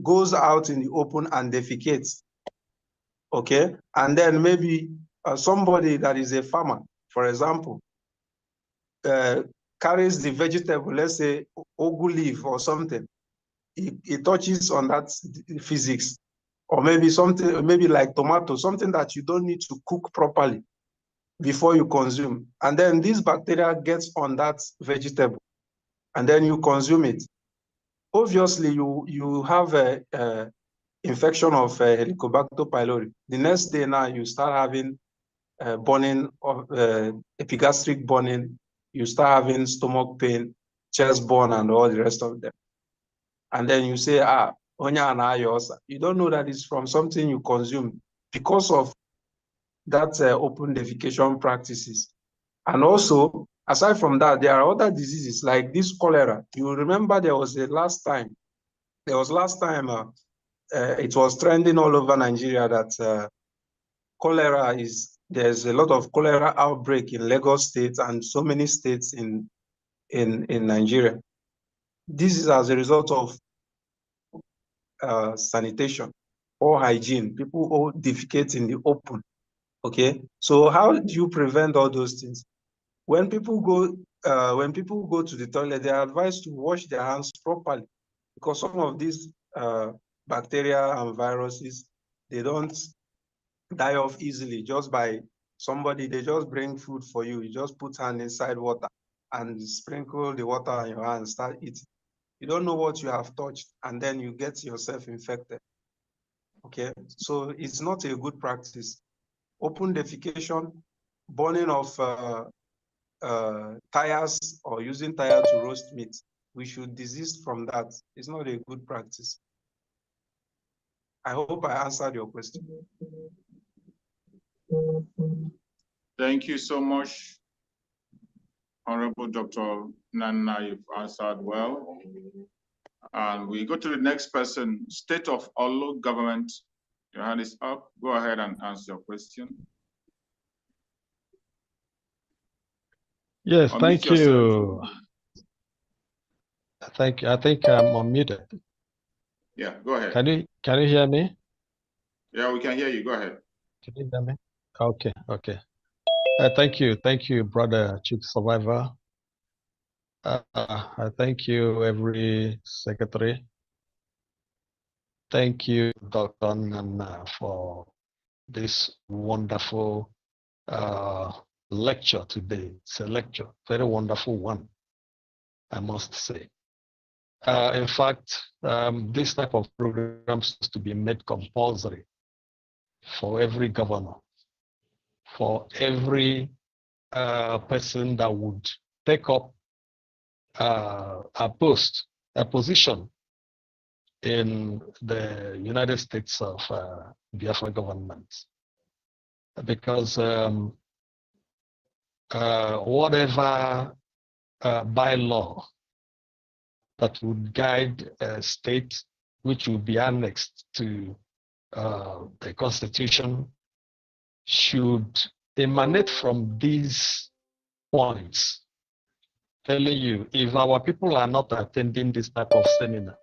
goes out in the open and defecates, okay, and then maybe somebody that is a farmer, for example, carries the vegetable, let's say ogu leaf or something, it touches on that physics, or maybe something, maybe like tomato, something that you don't need to cook properly before you consume. And then this bacteria gets on that vegetable, and then you consume it. Obviously, you have a infection of Helicobacter pylori. The next day now, you start having burning of epigastric burning, you start having stomach pain, chest burn, and all the rest of them. And then you say, you don't know that it's from something you consume because of that open defecation practices. And also, aside from that, there are other diseases like this cholera. You remember there was last time it was trending all over Nigeria that cholera there's a lot of cholera outbreak in Lagos State and so many states in Nigeria. This is as a result of sanitation or hygiene. People all defecate in the open. Okay, so how do you prevent all those things? When people go to the toilet, they are advised to wash their hands properly, because some of these bacteria and viruses, they don't die off easily just by somebody. They just bring food for you. You just put hand inside water and sprinkle the water on your hand, start eating. You don't know what you have touched, and then you get yourself infected. Okay, so it's not a good practice. Open defecation, burning of tires or using tire to roast meat. We should desist from that. It's not a good practice. I hope I answered your question. Thank you so much, Honorable Dr. Nana. You've answered well. And we go to the next person, State of Olo Government. Your hand is up. Go ahead and answer your question. Yes, Unmute thank yourself. you. Thank you. I think I'm unmuted. Yeah, go ahead. Can you hear me? Yeah, we can hear you. Go ahead. Can you hear me? Okay, okay. Thank you, brother Chief Survivor. I thank you, every secretary. Thank you, Dr. Nana, for this wonderful lecture today. It's a lecture, very wonderful one, I must say. In fact, this type of programs to be made compulsory for every governor, for every person that would take up a position in the United States of Biafra government. Because whatever bylaw that would guide a state which will be annexed to the Constitution should emanate from these points. Telling you, if our people are not attending this type of seminar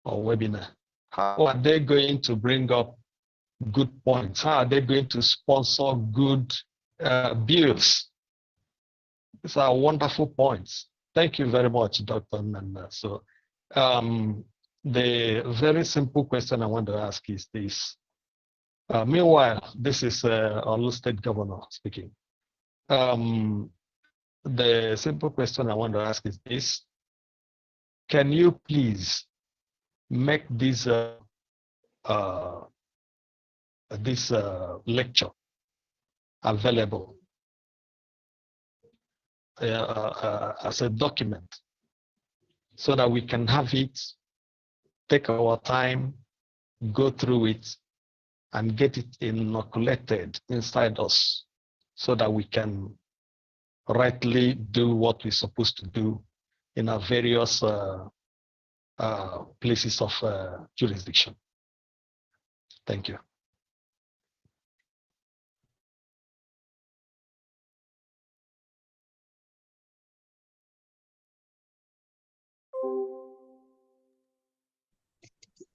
or webinar, how are they going to bring up good points? How are they going to sponsor good bills? These are wonderful points. Thank you very much, Dr. Nanda. So the very simple question I want to ask is this. Meanwhile, this is our state governor speaking. The simple question I want to ask is this. Can you please make this lecture available as a document so that we can have it, take our time, go through it, and get it inoculated inside us so that we can rightly do what we're supposed to do in our various places of jurisdiction. Thank you.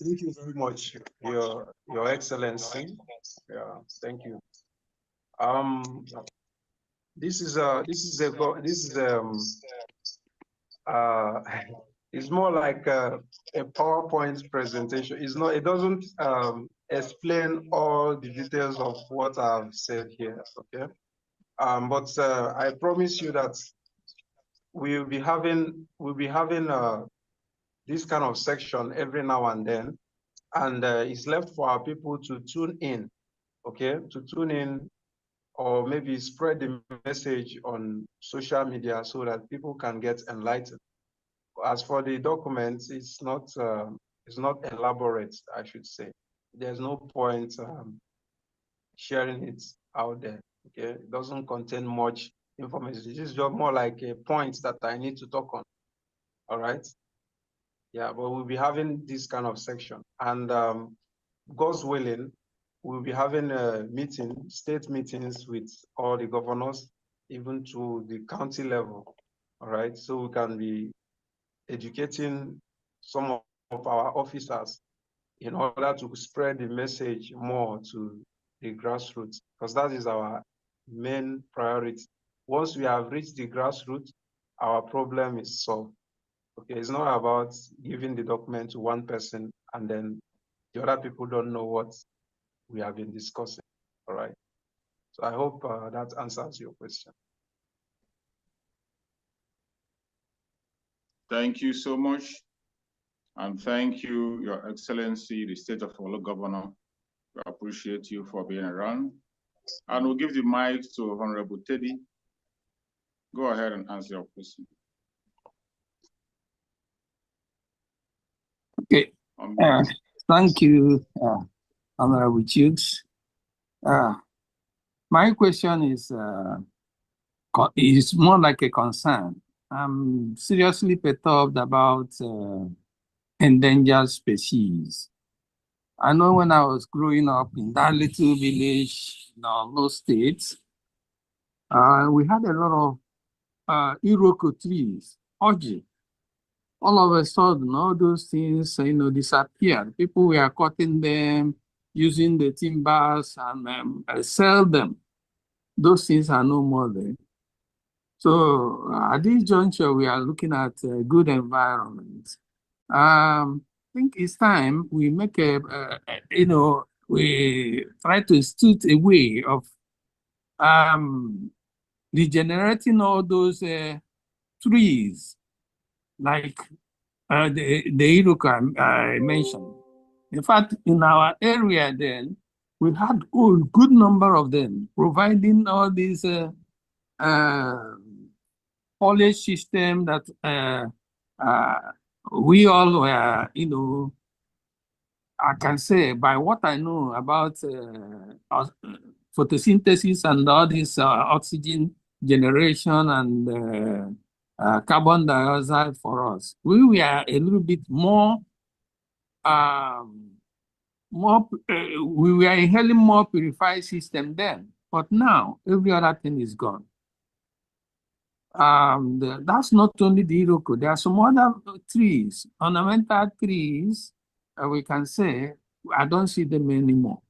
Thank you very much, Your Excellency. Yeah, thank you. It's more like a PowerPoint presentation. It's not. It doesn't explain all the details of what I've said here. Okay. But I promise you that we'll be having this kind of section every now and then, and it's left for our people to tune in. Okay, to tune in, or maybe spread the message on social media so that people can get enlightened. As for the documents, it's not elaborate, I should say. There's no point sharing it out there. Okay, it doesn't contain much information. This is just more like a point that I need to talk on. All right. Yeah, but we'll be having this kind of section. And God's willing, we'll be having a meeting, state meetings with all the governors, even to the county level. All right. So we can be educating some of our officers in order to spread the message more to the grassroots, because that is our main priority. Once we have reached the grassroots, our problem is solved. Okay, it's not about giving the document to one person and then the other people don't know what we have been discussing. All right. So I hope that answers your question. Thank you so much. And thank you, Your Excellency, the State of Olo Governor. We appreciate you for being around. And we'll give the mic to Honorable Teddy. Go ahead and answer your question. Okay. Thank you, Honorable Chooks. My question is more like a concern. I'm seriously perturbed about endangered species. I know when I was growing up in that little village in those states, we had a lot of Iroko trees, orgy. All of a sudden, all those things, disappeared. People were cutting them, using the timbers, and sell them. Those things are no more there. So at this juncture, we are looking at a good environment. I think it's time we make we try to institute a way of regenerating all those trees, like the Iroka I mentioned. In fact, in our area then, we had a good number of them, providing all these policy system that we all were, I can say by what I know about photosynthesis and all this oxygen generation and carbon dioxide for us, we were a little bit more, we were inhaling more purified system then. But now, every other thing is gone. That's not only the Iroko. There are some other trees, ornamental trees, we can say, I don't see them anymore.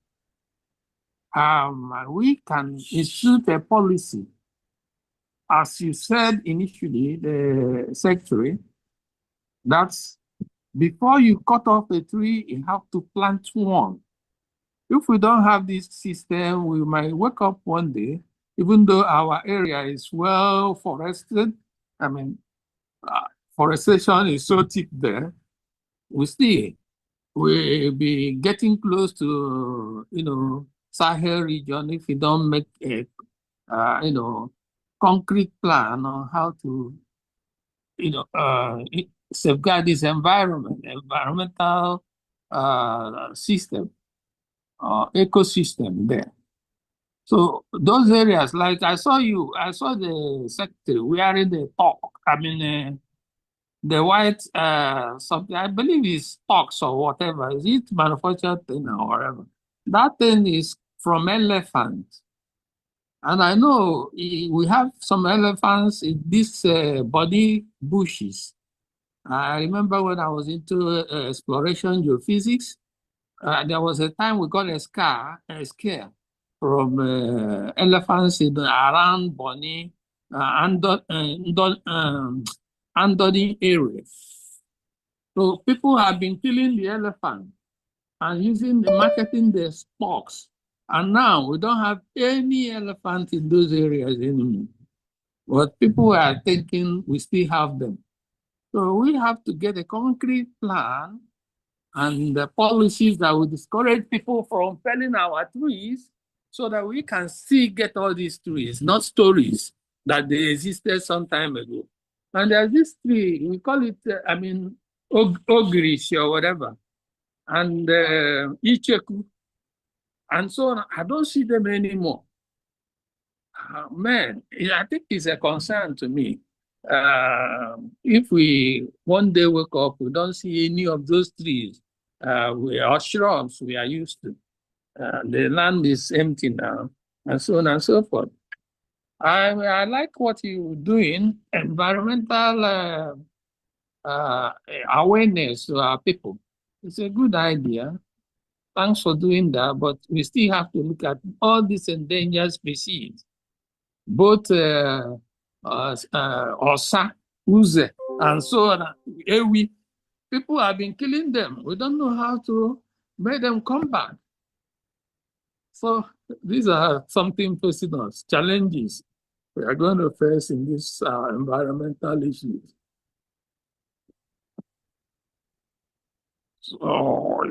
We can institute a policy. As you said initially, the secretary, that's before you cut off a tree, you have to plant one. If we don't have this system, we might wake up one day, even though our area is well forested, I mean, forestation is so thick there, we'll be getting close to, Sahel region if we don't make a, concrete plan on how to, safeguard this environmental system, ecosystem there. So those areas, like I saw the secretary wearing the talk, the white something, I believe it's talks or whatever. Is it manufactured thing or whatever? That thing is from elephant. And I know we have some elephants in these body bushes. I remember when I was into exploration geophysics, there was a time we got a scare from elephants in around Bonny, Andoni area. So people have been killing the elephant and marketing the spokes. And now we don't have any elephant in those areas anymore. But people are thinking we still have them. So we have to get a concrete plan and the policies that will discourage people from felling our trees so that we can still get all these trees, not stories that they existed some time ago. And there's this tree, we call it, ogrish or whatever, and icheku, and so on. I don't see them anymore. Man, I think it's a concern to me. If we one day wake up, we don't see any of those trees, we are shrubs we are used to. The land is empty now, and so on and so forth. I like what you're doing, environmental awareness to our people. It's a good idea. Thanks for doing that, but we still have to look at all these endangered species, both Osa, Uze, and so on. Ewi. People have been killing them. We don't know how to make them come back. So these are something facing us, challenges we are going to face in these environmental issues. So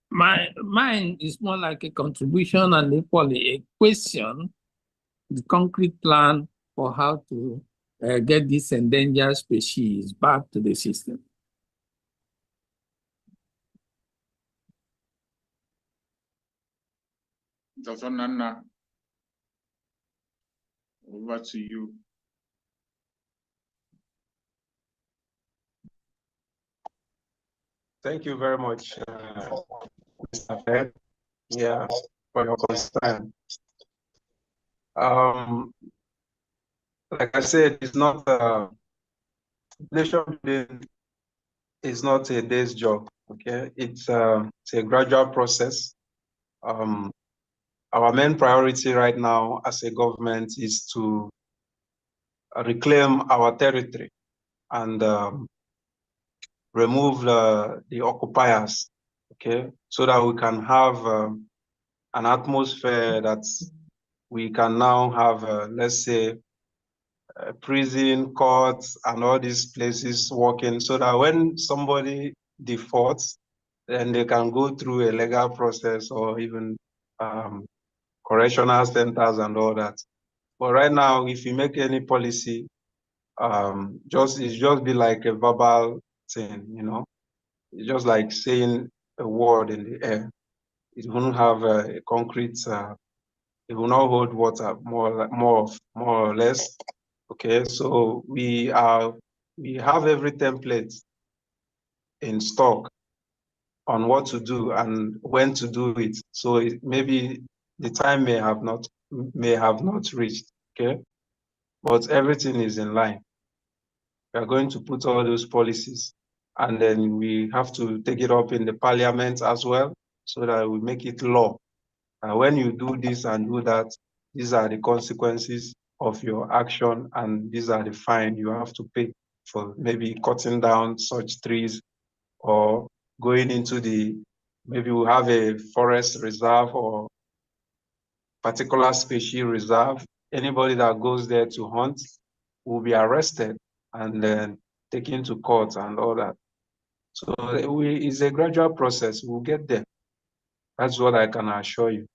mine is more like a contribution and equally a question, the concrete plan for how to get these endangered species back to the system. Dr. Nana, over to you. Thank you very much, Mr. Fed, for your concern. Like I said, it's not nation building is not a day's job. Okay, it's a gradual process. Our main priority right now as a government is to reclaim our territory and remove the occupiers, okay, so that we can have an atmosphere that we can now have, let's say, prison, courts, and all these places working, so that when somebody defaults, then they can go through a legal process or even correctional centers and all that. But right now, if you make any policy, it's just be like a verbal thing, you know. It's just like saying a word in the air. It won't have a concrete. It will not hold water, more or less. Okay, so we have every template in stock on what to do and when to do it. So maybe the time may have not reached. Okay, but everything is in line. We are going to put all those policies, and then we have to take it up in the parliament as well, so that we make it law. When you do this and do that, these are the consequences of your action, and these are the fine you have to pay for maybe cutting down such trees or going into maybe we have a forest reserve or particular species reserve. Anybody that goes there to hunt will be arrested and then taken to court and all that. So it's a gradual process. We'll get there. That's what I can assure you.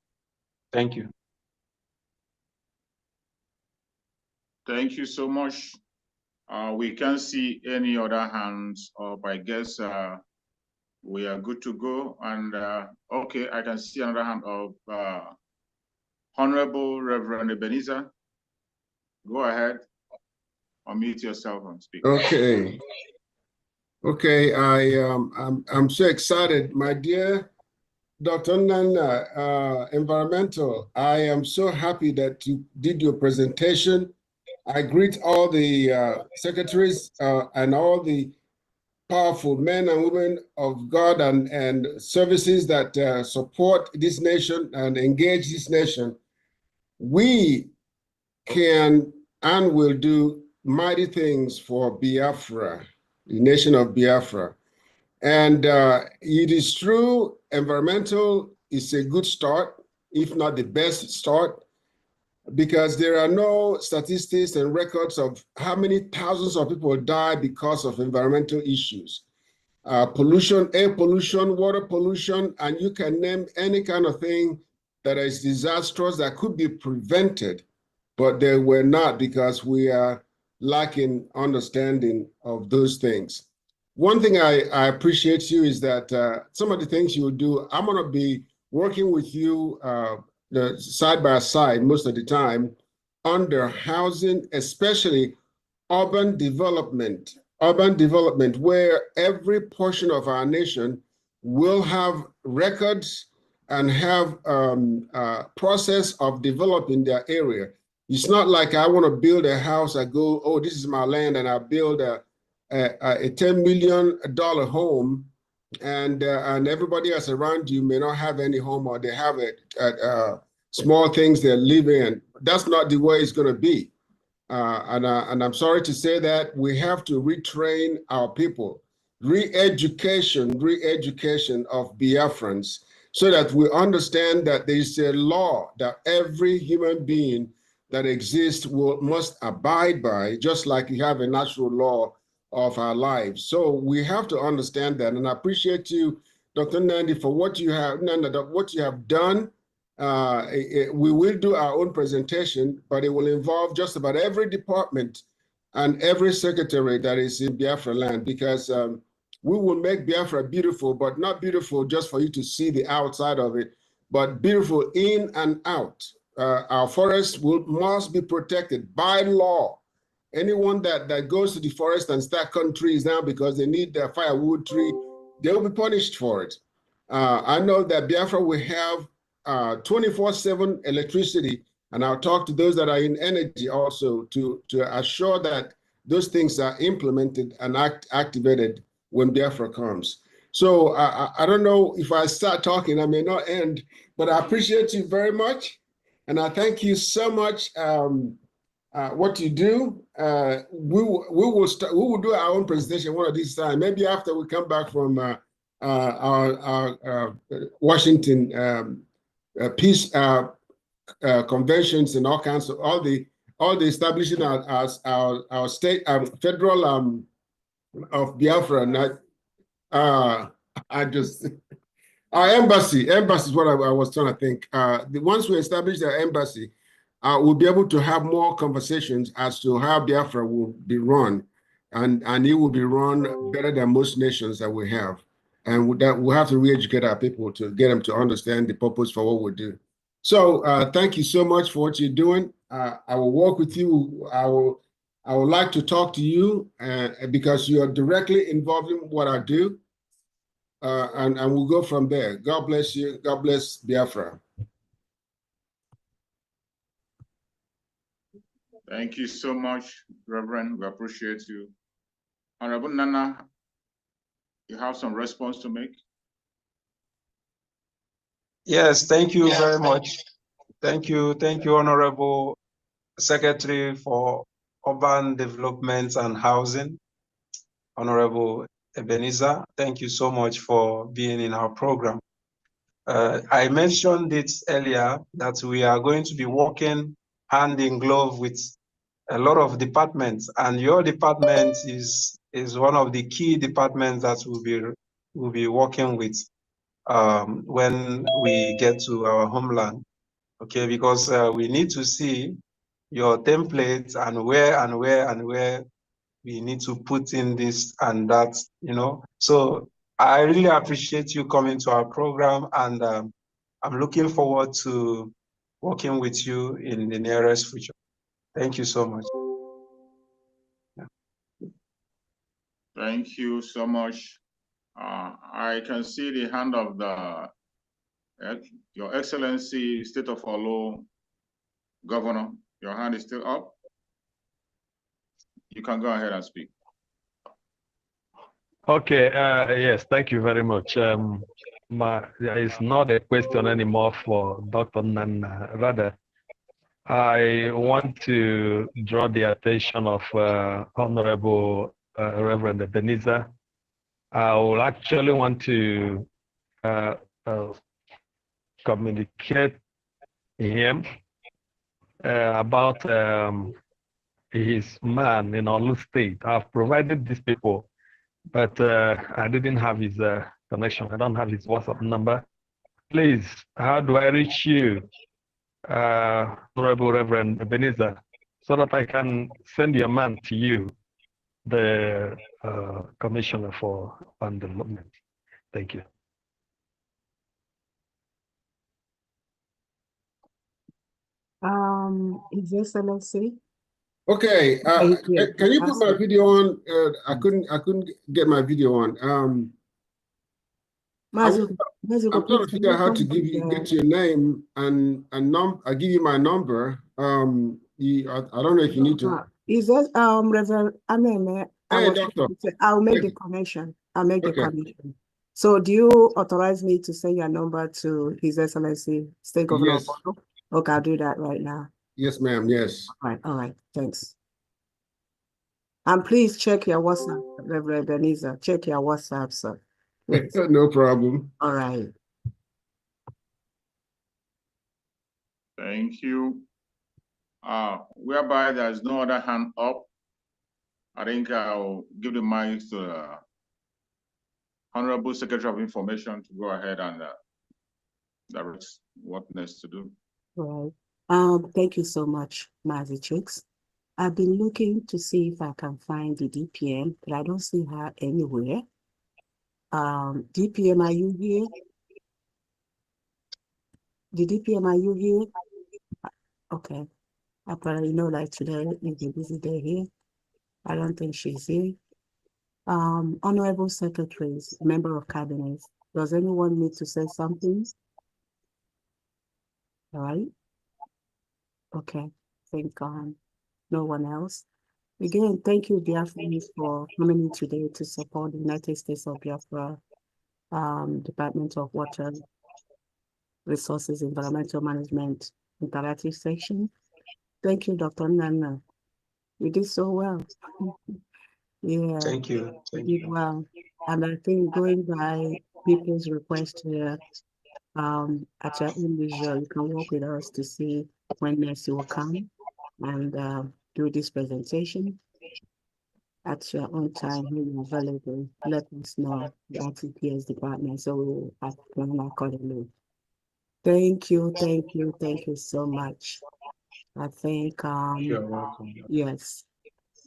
Thank you. Thank you so much. We can't see any other hands up. I guess we are good to go. And okay, I can see another hand of Honorable Reverend Ebenezer. Go ahead, unmute yourself and speak. Okay. Okay, I'm so excited, my dear Dr. Nana, environmental. I am so happy that you did your presentation. I greet all the secretaries and all the powerful men and women of God and services that support this nation and engage this nation. We can and will do mighty things for Biafra, the nation of Biafra. And it is true, environmental is a good start, if not the best start, because there are no statistics and records of how many thousands of people die because of environmental issues. Pollution, air pollution, water pollution, and you can name any kind of thing that is disastrous that could be prevented, but they were not because we are lacking understanding of those things. One thing I appreciate you is that some of the things you do, I'm going to be working with you side by side most of the time under housing, especially urban development, where every portion of our nation will have records and have a process of developing their area. It's not like I want to build a house, I go, oh, this is my land, and I build a $10 million home, and everybody else around you may not have any home, or they have small things they live in. That's not the way it's going to be. And I'm sorry to say that we have to retrain our people, re-education of Biafrans, so that we understand that there is a law that every human being that exists must abide by, just like you have a natural law of our lives. So we have to understand that. And I appreciate you, Dr. Nandi, for what you have done. We will do our own presentation, but it will involve just about every department and every secretary that is in Biafra land, because we will make Biafra beautiful, but not beautiful just for you to see the outside of it, but beautiful in and out. Our forests must be protected by law. Anyone that goes to the forest and start cutting trees now because they need their firewood tree, they will be punished for it. I know that Biafra will have 24/7 electricity, and I'll talk to those that are in energy also to assure that those things are implemented and activated when Biafra comes. So I don't know, if I start talking, I may not end, but I appreciate you very much, and I thank you so much. What you do, we will do our own presentation one of these times. Maybe after we come back from our Washington peace conventions and all kinds of all the establishing our state federal of Biafra, and our embassy is what I was trying to think. Once we establish the embassy, we'll be able to have more conversations as to how Biafra will be run, and it will be run better than most nations that we have. And that we'll have to re-educate our people to get them to understand the purpose for what we do. So thank you so much for what you're doing. I will work with you. I would like to talk to you because you are directly involved in what I do. And we'll go from there. God bless you. God bless Biafra. Thank you so much, Reverend. We appreciate you. Honorable Nana, you have some response to make? Yes, thank you very much. Thank you, Honorable Secretary for Urban Development and Housing, Honorable Ebenezer. Thank you so much for being in our program. I mentioned it earlier that we are going to be working hand in glove with a lot of departments, and your department is one of the key departments that we'll be working with when we get to our homeland. Okay, because we need to see your templates and where we need to put in this and that, you know. So I really appreciate you coming to our program, and I'm looking forward to working with you in the nearest future. Thank you so much. Yeah. Thank you so much. I can see the hand of Your Excellency, State of Olo Governor. Your hand is still up. You can go ahead and speak. Okay, yes, thank you very much. There is not a question anymore for Dr. Nana. Rather, I want to draw the attention of Honorable Reverend Ebenezer. I will actually want to communicate him about his man in Olu State. I've provided these people, but I didn't have his connection. I don't have his WhatsApp number. Please, how do I reach you, Honorable Reverend Ebenezer, so that I can send your man to you, the Commissioner for Urban Development? Thank you. His Excellency. Okay, can you put my video on? I couldn't get my video on. I'm trying to figure out how to get your name and I give you my number. I don't know if you need to. Is that Reverend Amene? Hey, doctor. I'll make the connection. I'll make the connection. So do you authorize me to send your number to His Excellency State Governor? Yes. Okay, I'll do that right now. Yes, ma'am. Yes. All right. Thanks. And please check your WhatsApp, Reverend Beniza. Check your WhatsApp, sir. Please. No problem. All right. Thank you. Whereby there's no other hand up, I think I'll give the mic to the Honorable Secretary of Information to go ahead and direct what next to do. Right. Thank you so much, Mazi Chicks. I've been looking to see if I can find the DPM, but I don't see her anywhere. DPM, are you here? The DPM, are you here? Okay. Apparently, like today is a busy day here. I don't think she's here. Honorable Secretaries, Member of Cabinet, does anyone need to say something? All right. Okay. Think no one else. Again, thank you, Biafrans, for coming in today to support the United States of Biafra Department of Water Resources, Environmental Management Interactive Section. Thank you, Dr. Nana. You did so well. Yeah. Thank you. You did well. And I think going by people's request here, at your own leisure, you can work with us to see when next you will come and do this presentation. At your own time when you're available, let us know about TPS department so we'll plan accordingly. Thank you so much. I think You're welcome. yes,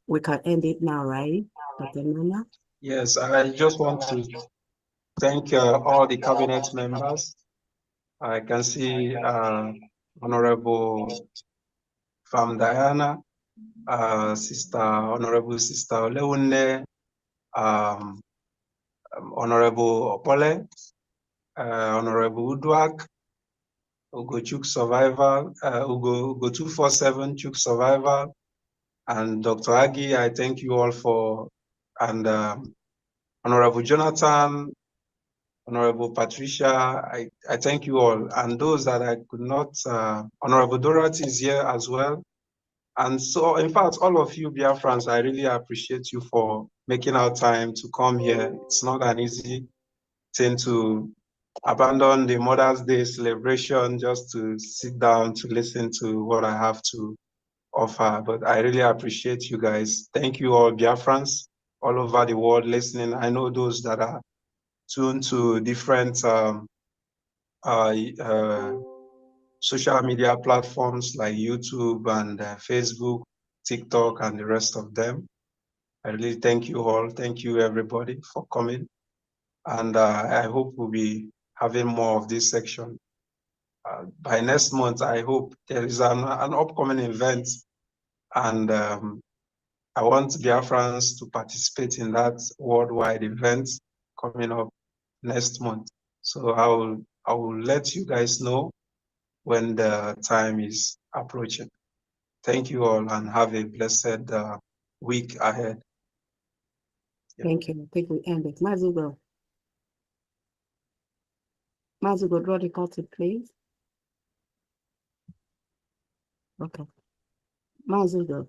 we can end it now, right, Dr. Nana? Yes, I just want to thank all the cabinet members. I can see Honorable Fam Diana, Honorable Sister Oleune, Honorable Opole, Honorable Udwak, Ugo Chuk Survival, Ugo 247 Chuk Survival, and Dr. Agi. I thank you all for, and Honorable Jonathan, Honorable Patricia, I thank you all. And those that I could not, Honorable Dorothy is here as well. And so, in fact, all of you Biafrans, I really appreciate you for making our time to come here. It's not an easy thing to abandon the Mother's Day celebration just to sit down to listen to what I have to offer. But I really appreciate you guys. Thank you all Biafrans all over the world listening. I know those that are tuned to different social media platforms like YouTube and Facebook, TikTok, and the rest of them. I really thank you all. Thank you, everybody, for coming. And I hope we'll be having more of this section. By next month, I hope there is an upcoming event, and I want Biafrans to participate in that worldwide event coming up next month. So I will let you guys know when the time is approaching. Thank you all and have a blessed week ahead. Yeah. Thank you. I think we end it. Mazugo, draw the curtain, please. Okay. Mazugo.